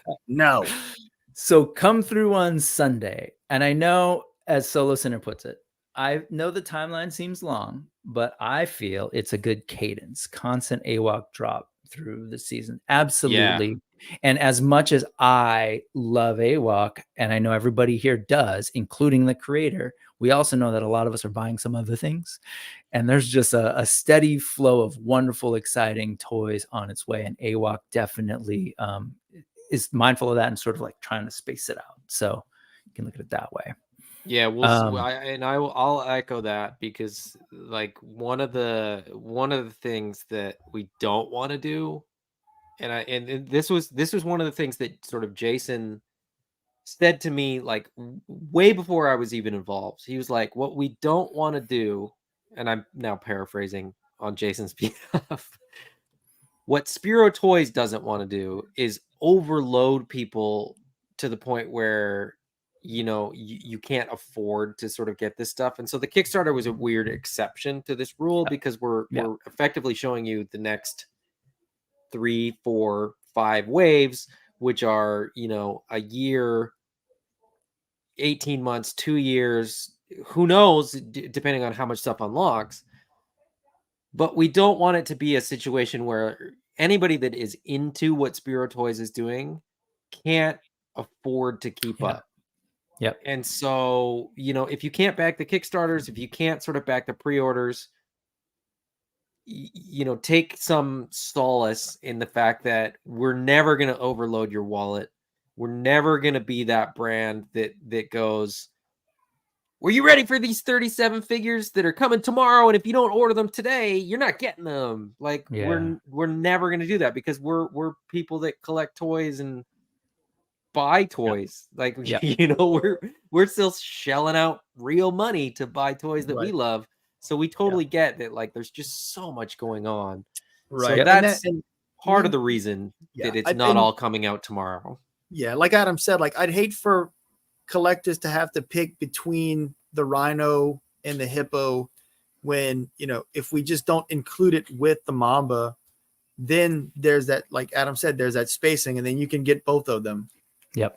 So come through on Sunday. And I know, as Solo Center puts it, I know the timeline seems long, but I feel it's a good cadence, constant AWOK drop through the season. Absolutely. Yeah. And as much as I love AWOK, and I know everybody here does, including the creator, we also know that a lot of us are buying some other things. And there's just a steady flow of wonderful, exciting toys on its way. And AWOK definitely is mindful of that and sort of like trying to space it out. So you can look at it that way. Yeah, I'll echo that, because like one of the things that we don't want to do, and this was one of the things that sort of Jason said to me, like, way before I was even involved. He was like, what we don't want to do, and I'm now paraphrasing on Jason's behalf, what Spero Toys doesn't want to do is overload people to the point where, you know, you can't afford to sort of get this stuff. And so the Kickstarter was a weird exception to this rule, because we're effectively showing you the next 3, 4, 5 waves, which are, you know, a year, 18 months, 2 years, who knows, depending on how much stuff unlocks. But we don't want it to be a situation where anybody that is into what Spero Toys is doing can't afford to keep up. Yep. And so, you know, if you can't back the Kickstarters, if you can't sort of back the pre-orders, you know, take some solace in the fact that we're never going to overload your wallet. We're never going to be that brand that goes, were you ready for these 37 figures that are coming tomorrow? And if you don't order them today, you're not getting them. Like, we're never going to do that, because we're people that collect toys and buy toys. Like, you know, we're still shelling out real money to buy toys that we love. So we totally get that, like, there's just so much going on. Right. So that's part of the reason that it's not all coming out tomorrow. Yeah. Like Adam said, like, I'd hate for collectors to have to pick between the rhino and the hippo when, you know, if we just don't include it with the Mamba, then there's that, like Adam said, there's that spacing, and then you can get both of them. Yep.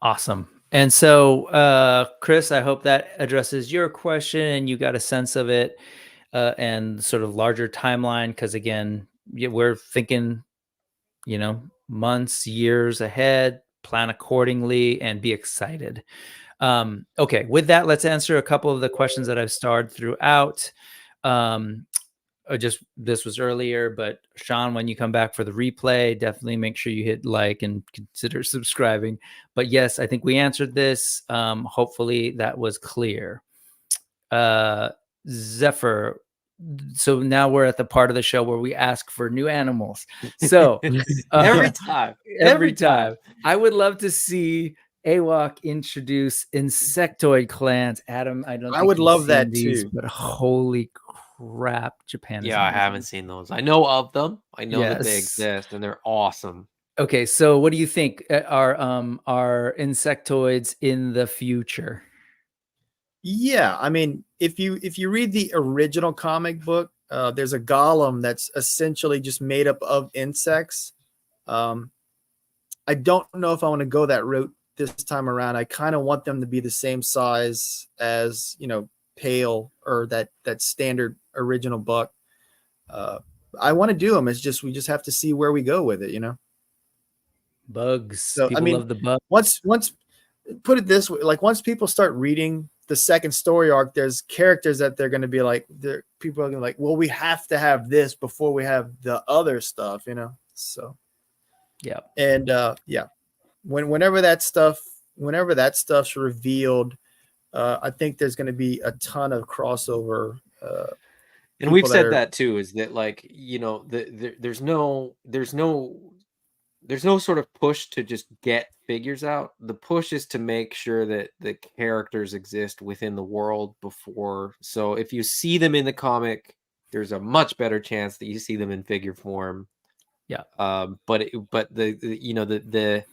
Awesome. And so, Chris, I hope that addresses your question and you got a sense of it, and sort of larger timeline. Because again, we're thinking, you know, months, years ahead, plan accordingly and be excited. Okay, with that, let's answer a couple of the questions that I've starred throughout. This was earlier, but Sean, when you come back for the replay, definitely make sure you hit like and consider subscribing. But yes, I think we answered this. Hopefully that was clear. Zephyr, so now we're at the part of the show where we ask for new animals. So every time, I would love to see AWOK introduce insectoid clans. Adam, I would love that these, too. but holy crap, Japan is I haven't seen those. I know of them. I know that they exist, and they're awesome. Okay, so what do you think are insectoids in the future? Yeah, I mean, if you read the original comic book, there's a golem that's essentially just made up of insects. I don't know if I want to go that route this time around. I kind of want them to be the same size as, Pale or that standard original book. I want to do them. It's just we just have to see where we go with it, Bugs. So people love the bugs. Once put it this way, like once people start reading the second story arc, there's characters that they're going to be like, people are going to be like, well, we have to have this before we have the other stuff, So yeah, and whenever that stuff's revealed, I think there's going to be a ton of crossover. And we've said that too, is that like, there's no sort of push to just get figures out. The push is to make sure that the characters exist within the world before. So if you see them in the comic, there's a much better chance that you see them in figure form. Yeah. But the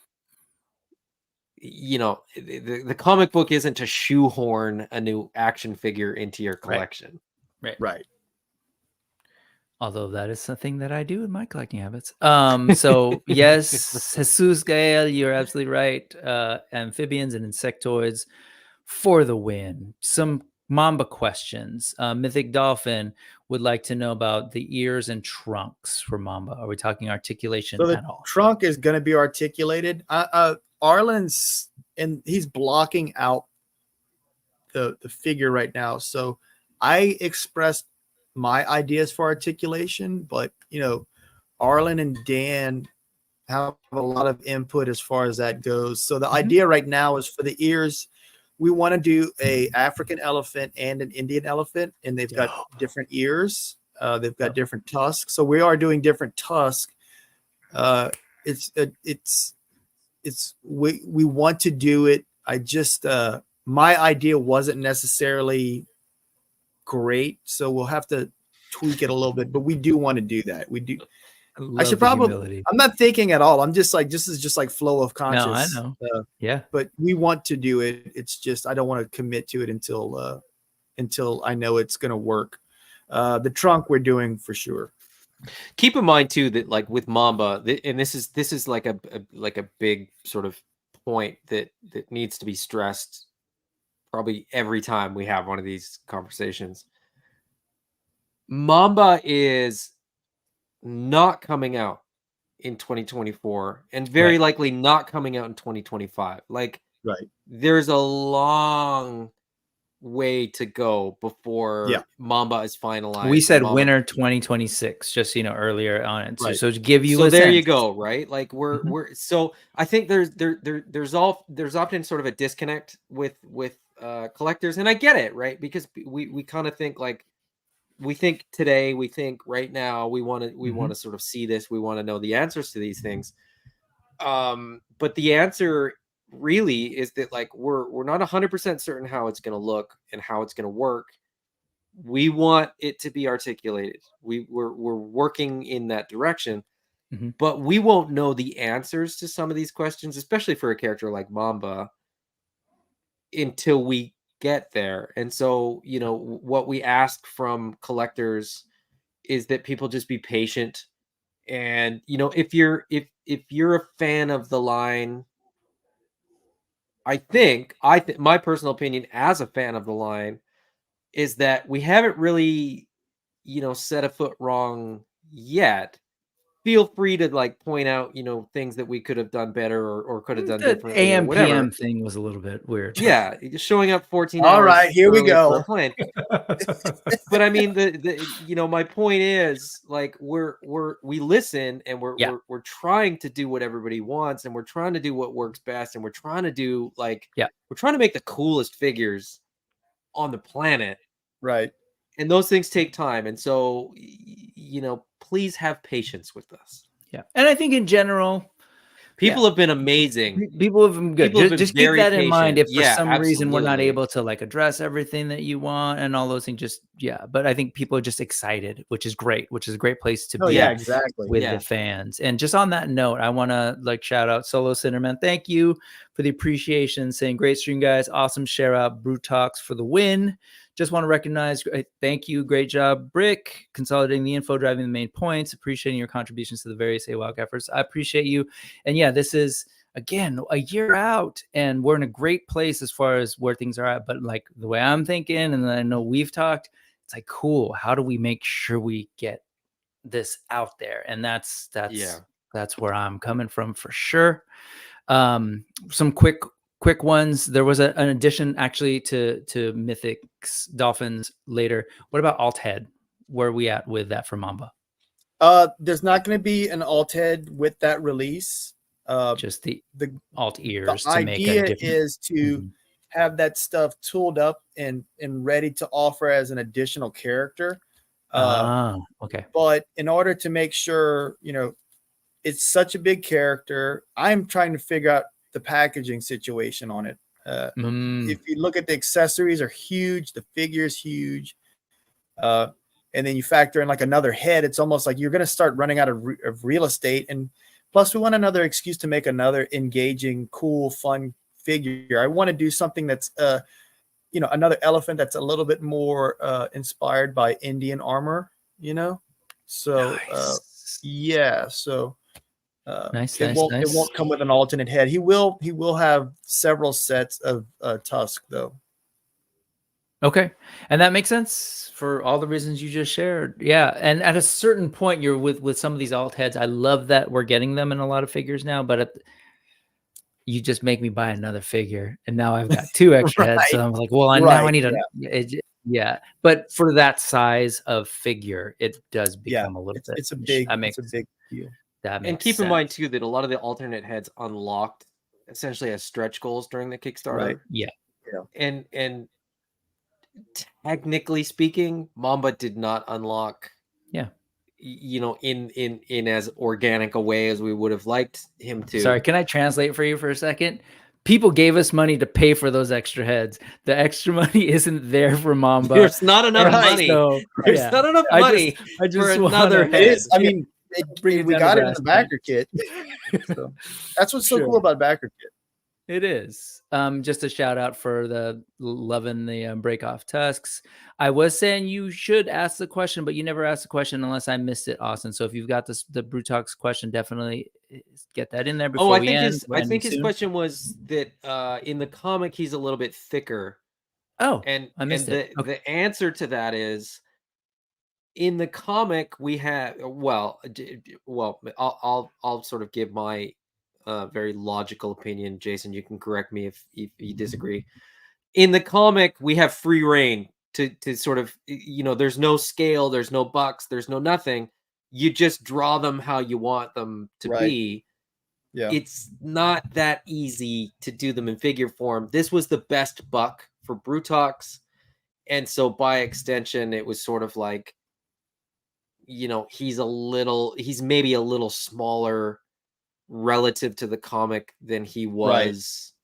comic book isn't to shoehorn a new action figure into your collection. Right. Although that is something that I do in my collecting habits. So yes, Jesus Gael, you're absolutely right. Amphibians and insectoids for the win. Some Mamba questions. Mythic Dolphin would like to know about the ears and trunks for Mamba. Are we talking articulation at all? Trunk is going to be articulated. Arlen's, and he's blocking out the figure right now. So I expressed my ideas for articulation, but Arlen and Dan have a lot of input as far as that goes. So the idea right now is for the ears, we want to do a African elephant and an Indian elephant, and they've got different ears. They've got different tusks. So we are doing different tusks. We want to do it. I just my idea wasn't necessarily great, so we'll have to tweak it a little bit, but we do want to do that. We do. I should probably humility. I'm not thinking at all. I'm just like, this is just like flow of conscious. No, I know. Yeah, but we want to do it. It's just I don't want to commit to it until I know it's going to work. The trunk we're doing for sure. Keep in mind too that like with Mamba, and this is like a big sort of point that needs to be stressed probably every time we have one of these conversations. Mamba is not coming out in 2024 and very likely not coming out in 2025. Like, there's a long way to go before Mamba is finalized. We said winter 2026, just earlier on it. So to give you so a there sense. You go, right? Like we're so I think there's often sort of a disconnect with collectors, and I get it, right? Because we kind of think like we think today, we think right now, we want to sort of see this, we want to know the answers to these things. But the answer really is that like we're not 100% certain how it's going to look and how it's going to work. We want it to be articulated. We're working in that direction, but we won't know the answers to some of these questions, especially for a character like Mamba, until we get there. And so, what we ask from collectors is that people just be patient. And, if you're a fan of the line, I think my personal opinion as a fan of the line is that we haven't really, set a foot wrong yet. feel free to like point out, you know, things that we could have done better or could have done The differently or AM whatever. PM thing was a little bit weird. Yeah, just showing up 14 All hours right, here we early for go. a plane. But I mean, you know, my point is like we listen and Yeah. we're trying to do what everybody wants and we're trying to do what works best and we're trying to do like Yeah. we're trying to make the coolest figures on the planet. Right. And those things take time. And so, you know, please have patience with us. Yeah. And I think in general, People have been amazing. people have been good. People have been Just keep very that in mind. patient. If for Yeah, some reason we're not absolutely. able to like address everything that you want and all those things, just but I think people are just excited, which is great, which is a great place to Oh be yeah, exactly. with the fans. And just on that note, I want to like shout out Solo Cinnamon. Thank you for the appreciation, saying great stream, guys. Awesome share out. Brew Talks for the win. Just want to recognize, thank you. Great job, Brick, consolidating the info, driving the main points, appreciating your contributions to the various AWOK efforts. I appreciate you. And yeah, this is, again, a year out and we're in a great place as far as where things are at. But like the way I'm thinking, and I know we've talked, it's like, cool. How do we make sure we get this out there? And that's where I'm coming from for sure. Some quick ones. There was an addition actually to Mythic's Dolphins later. What about Alt Head? Where are we at with that for Mamba? There's not going to be an alt head with that release. Just the alt ears. The idea is to have that stuff tooled up and ready to offer as an additional character. Okay. But in order to make sure, you know, it's such a big character, I'm trying to figure out the packaging situation on it. If you look at the accessories are huge, the figure's huge. And then you factor in like another head, it's almost like you're going to start running out of real estate. And plus we want another excuse to make another engaging, cool, fun figure. I want to do something that's, you know, another elephant that's a little bit more inspired by Indian armor, you know? So, nice. Yeah. So it won't come with an alternate head. He will have several sets of tusk though. Okay. And that makes sense for all the reasons you just shared. Yeah. And at a certain point, you're with some of these alt heads. I love that we're getting them in a lot of figures now, but you just make me buy another figure. And now I've got 2 extra heads. So I'm like, well, now I need but for that size of figure, it does become a little bit. It's a big deal. And keep in mind too, that a lot of the alternate heads unlocked essentially as stretch goals during the Kickstarter. Right. Yeah. And technically speaking, Mamba did not unlock, you know, in as organic a way as we would have liked him to. Sorry, can I translate for you for a second? People gave us money to pay for those extra heads. The extra money isn't there for Mamba. There's not enough money. So, There's not enough money for another head. I mean, we got it in the backer kit. So that's what's so cool about backer kit. It is. Just a shout out for the loving the break off tusks. I was saying you should ask the question, but you never asked the question unless I missed it, Austin. So if you've got the Brew Talks question, definitely get that in there before we end. I think his question was that in the comic he's a little bit thicker. Oh, and I missed it. Okay. The answer to that is, in the comic we have I'll sort of give my very logical opinion. Jason, you can correct me if you disagree. In the comic, we have free reign to sort of, you know, there's no scale, there's no bucks, there's no nothing. You just draw them how you want them to be. Yeah. It's not that easy to do them in figure form. This was the best buck for Brew Talks. And so by extension, it was sort of like, you know, he's maybe a little smaller relative to the comic than he was,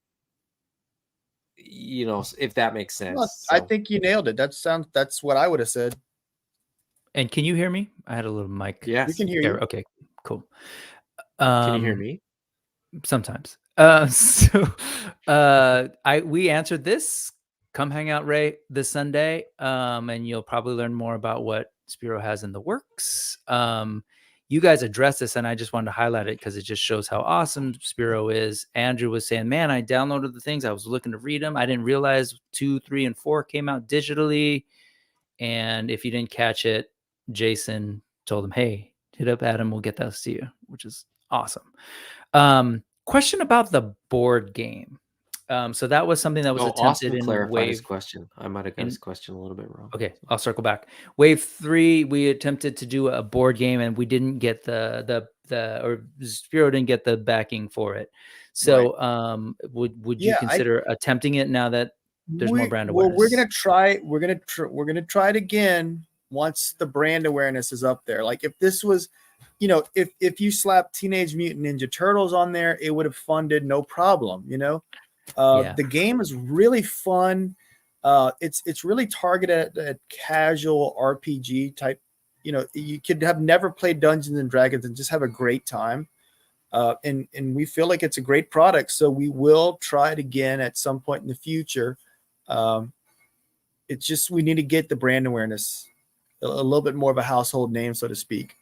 you know, if that makes sense. Well, I think you nailed it. That's what I would have said. And can you hear me? I had a little mic. Yes, we can hear you. Okay, cool. Can you hear me? Sometimes. We answered this. Come hang out, Ray, this Sunday. And you'll probably learn more about what Spero has in the works. You guys addressed this, and I just wanted to highlight it because it just shows how awesome Spero is. Andrew was saying, man, I downloaded the things. I was looking to read them. I didn't realize 2, 3, and 4 came out digitally. And if you didn't catch it, Jason told him, hey, hit up Adam. We'll get those to you, which is awesome. Question about the board game. So that was something that was attempted Austin in clarified his Wave. question. I might have got his question a little bit wrong. Okay, I'll circle back. Wave 3, we attempted to do a board game, and we didn't get or Spero didn't get the backing for it. So, would you consider attempting it now that there's more brand awareness? Well, we're gonna try. We're gonna try it again once the brand awareness is up there. Like if this was, if you slap Teenage Mutant Ninja Turtles on there, it would have funded no problem. The game is really fun. It's really targeted at casual RPG type. You could have never played Dungeons and Dragons and just have a great time. And we feel like it's a great product, so we will try it again at some point in the future. It's just we need to get the brand awareness, a little bit more of a household name, so to speak.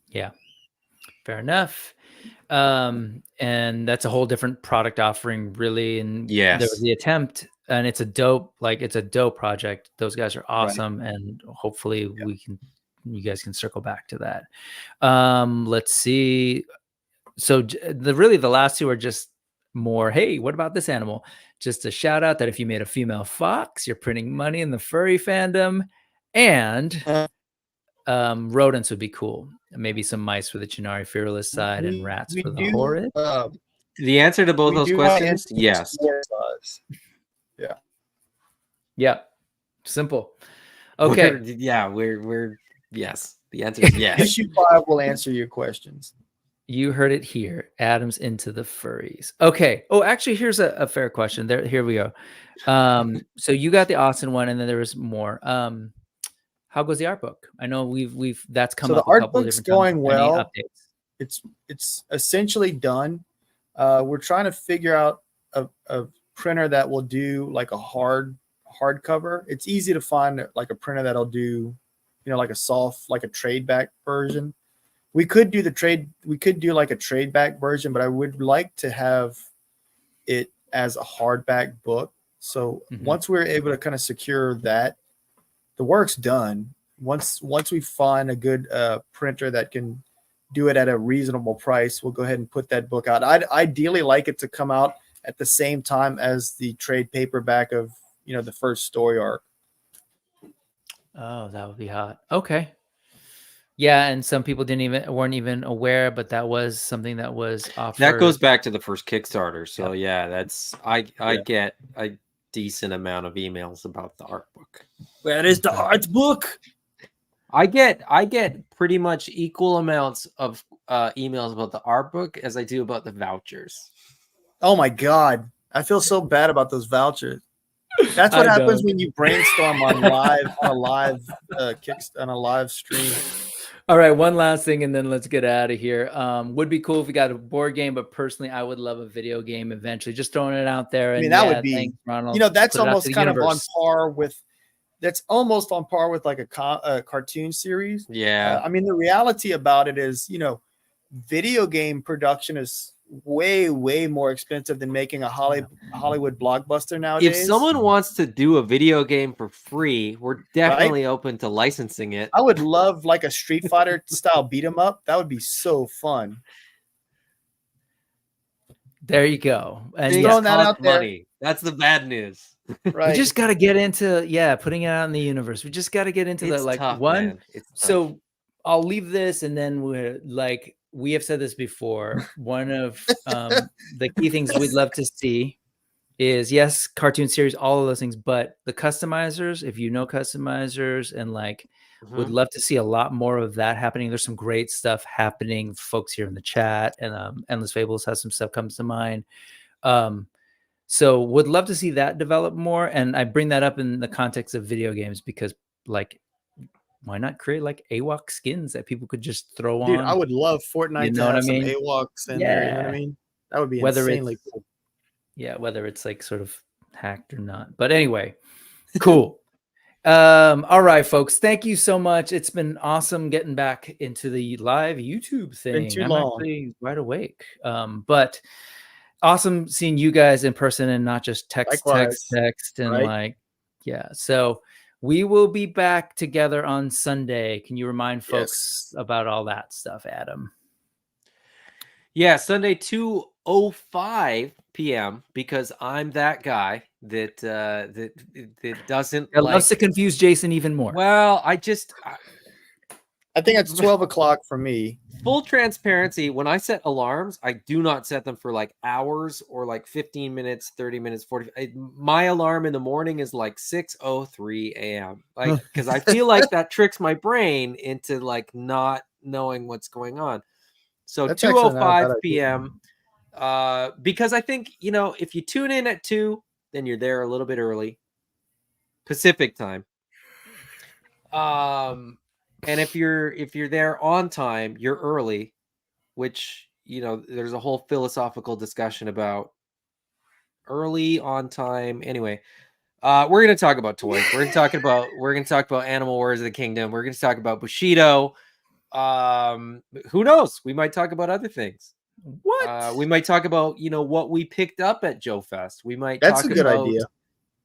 Yeah, fair enough. And that's a whole different product offering, really. And there was the attempt, and it's a dope project. Those guys are awesome, and hopefully you guys can circle back to that. Let's see. So the last two are just more, hey, what about this animal? Just a shout out that if you made a female fox, you're printing money in the furry fandom, and rodents would be cool. Maybe some mice for the Chinari Fearless side and rats for the horrid. The answer to both those questions, yes. Yeah. Simple. Okay. We're yes. The answer is yes. Issue 5 will answer your questions. You heard it here. Adam's into the furries. Okay. Oh, actually, here's a fair question. Here we go. So you got the Austin one, and then there was more. How goes the art book? I know that's come up a couple of different times. The art book's going well. It's essentially done. We're trying to figure out a printer that will do like a hardcover. It's easy to find like a printer that'll do, like a soft, like a trade back version. We could do like a trade back version, but I would like to have it as a hardback book. So once we're able to kind of secure that, the work's done. Once we find a good printer that can do it at a reasonable price, we'll go ahead and put that book out. I'd ideally like it to come out at the same time as the trade paperback of, the first story arc. Oh, that would be hot. Okay. Yeah, and some people weren't even aware, but that was something that was offered. That goes back to the first Kickstarter. So that's I get a decent amount of emails about the art book. Where is the art book? I get pretty much equal amounts of emails about the art book as I do about the vouchers. Oh my God. I feel so bad about those vouchers. That's what happens when you brainstorm on a live stream. All right, one last thing, and then let's get out of here. Would be cool if we got a board game, but personally, I would love a video game eventually. Just throwing it out there. And that would be, thanks, Ronald, that's almost kind of on par with. That's almost on par with like a cartoon series. Yeah. The reality about it is, video game production is way more expensive than making a Hollywood blockbuster nowadays. If someone wants to do a video game for free, we're definitely open to licensing it. I would love like a Street Fighter style beat 'em up. That would be so fun. There you go. And throwing that out there. Money. That's the bad news. Right. We just got to get into putting it out in the universe. We just got to get into that. Like tough, one. Man. It's so I'll leave this, and then we're like, we have said this before. One of the key things we'd love to see is, yes, cartoon series, all of those things, but the customizers, if you know customizers, and would love to see a lot more of that happening. There's some great stuff happening. Folks here in the chat, and Endless Fables has some stuff comes to mind. So would love to see that develop more. And I bring that up in the context of video games because why not create like AWOK skins that people could just throw on? Dude, I would love Fortnite to have some AWOKs in there. You know what I mean? That would be insanely cool. Yeah, whether it's like sort of hacked or not. But anyway, cool. All right, folks. Thank you so much. It's been awesome getting back into the live YouTube thing. Been too long. Actually wide awake. But awesome seeing you guys in person and not just text and So We will be back together on Sunday. Can you remind folks about all that stuff, Adam? Yeah, Sunday 2:05 p.m. because I'm that guy that that doesn't It loves to confuse Jason even more. Well, I think it's 12 o'clock for me. Full transparency, when I set alarms, I do not set them for like hours or like 15 minutes, 30 minutes, 40. My alarm in the morning is like 6:03 a.m. Like, because I feel like that tricks my brain into like not knowing what's going on. So 2:05 p.m. Because I think, you know, if you tune in at 2, then you're there a little bit early. Pacific time. And if you're there on time, you're early, which, you know, there's a whole philosophical discussion about early, on time. Anyway, we're going to talk about toys. We're going to talk about Animal Wars of the Kingdom. We're going to talk about Bushido. Who knows? We might talk about other things. What? We might talk about, you know, what we picked up at Joe Fest. We might That's talk a good about idea.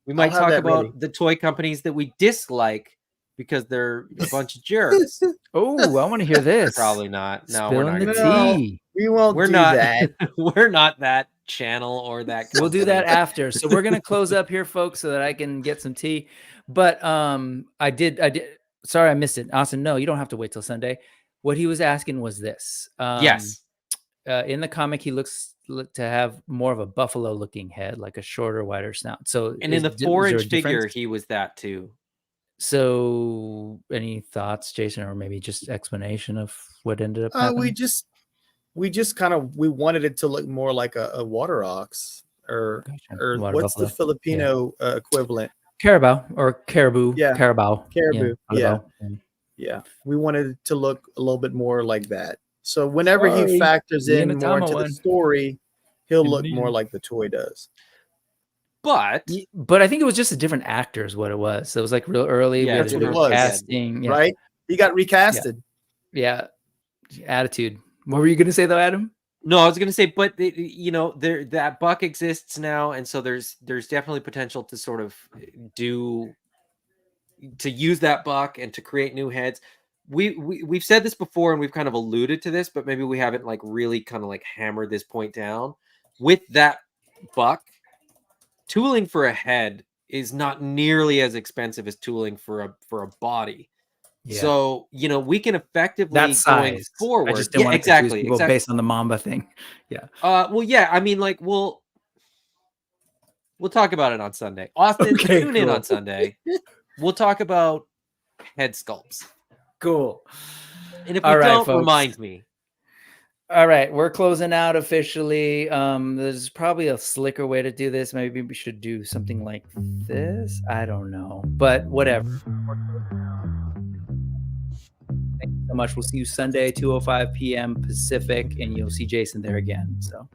We might talk about the toy companies that we dislike because they're a bunch of jerks. Oh, I want to hear this. Probably not. No, Spilling we're not. the tea. We won't do that. We're not that channel or that company. We'll do that after. So we're gonna close up here, folks, so that I can get some tea. But I did. Sorry, I missed it. Austin, no, you don't have to wait till Sunday. What he was asking was this. Yes. In the comic, he looks to have more of a buffalo-looking head, like a shorter, wider snout. So, and in the 4-inch figure, he was that too. So, any thoughts, Jason, or maybe just explanation of what ended up happening? We just kind of wanted it to look more like a water ox or what's the Filipino equivalent? Carabao or caribou. Yeah, carabao. Yeah. We wanted it to look a little bit more like that. So whenever he factors in more into the story, he'll look more like the toy does. But I think it was just a different actor is what it was. So it was like real early. Yeah, we were casting, right? He got recasted. Yeah. Attitude. What were you going to say though, Adam? No, I was going to say, but you know, that buck exists now, and so there's definitely potential to sort of use that buck and to create new heads. We've said this before, and we've kind of alluded to this, but maybe we haven't like really kind of like hammered this point down. With that buck, tooling for a head is not nearly as expensive as tooling for a body. Yeah. So, you know, we can effectively that size going forward. I just didn't want to exactly based on the Mamba thing. Yeah. Well, yeah. I mean, like, we'll talk about it on Sunday. Austin, tune in on Sunday. We'll talk about head sculpts. Cool. And if we don't, remind me. All right, we're closing out officially. There's probably a slicker way to do this. Maybe we should do something like this. I don't know, but whatever. Thank you so much. We'll see you Sunday, 2:05 p.m. Pacific, and you'll see Jason there again. So,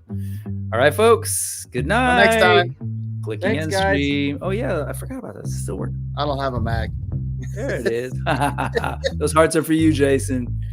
all right, folks. Good night. Next time. Clicking end stream. Oh yeah, I forgot about this. It's still working. I don't have a Mac. There it is. Those hearts are for you, Jason.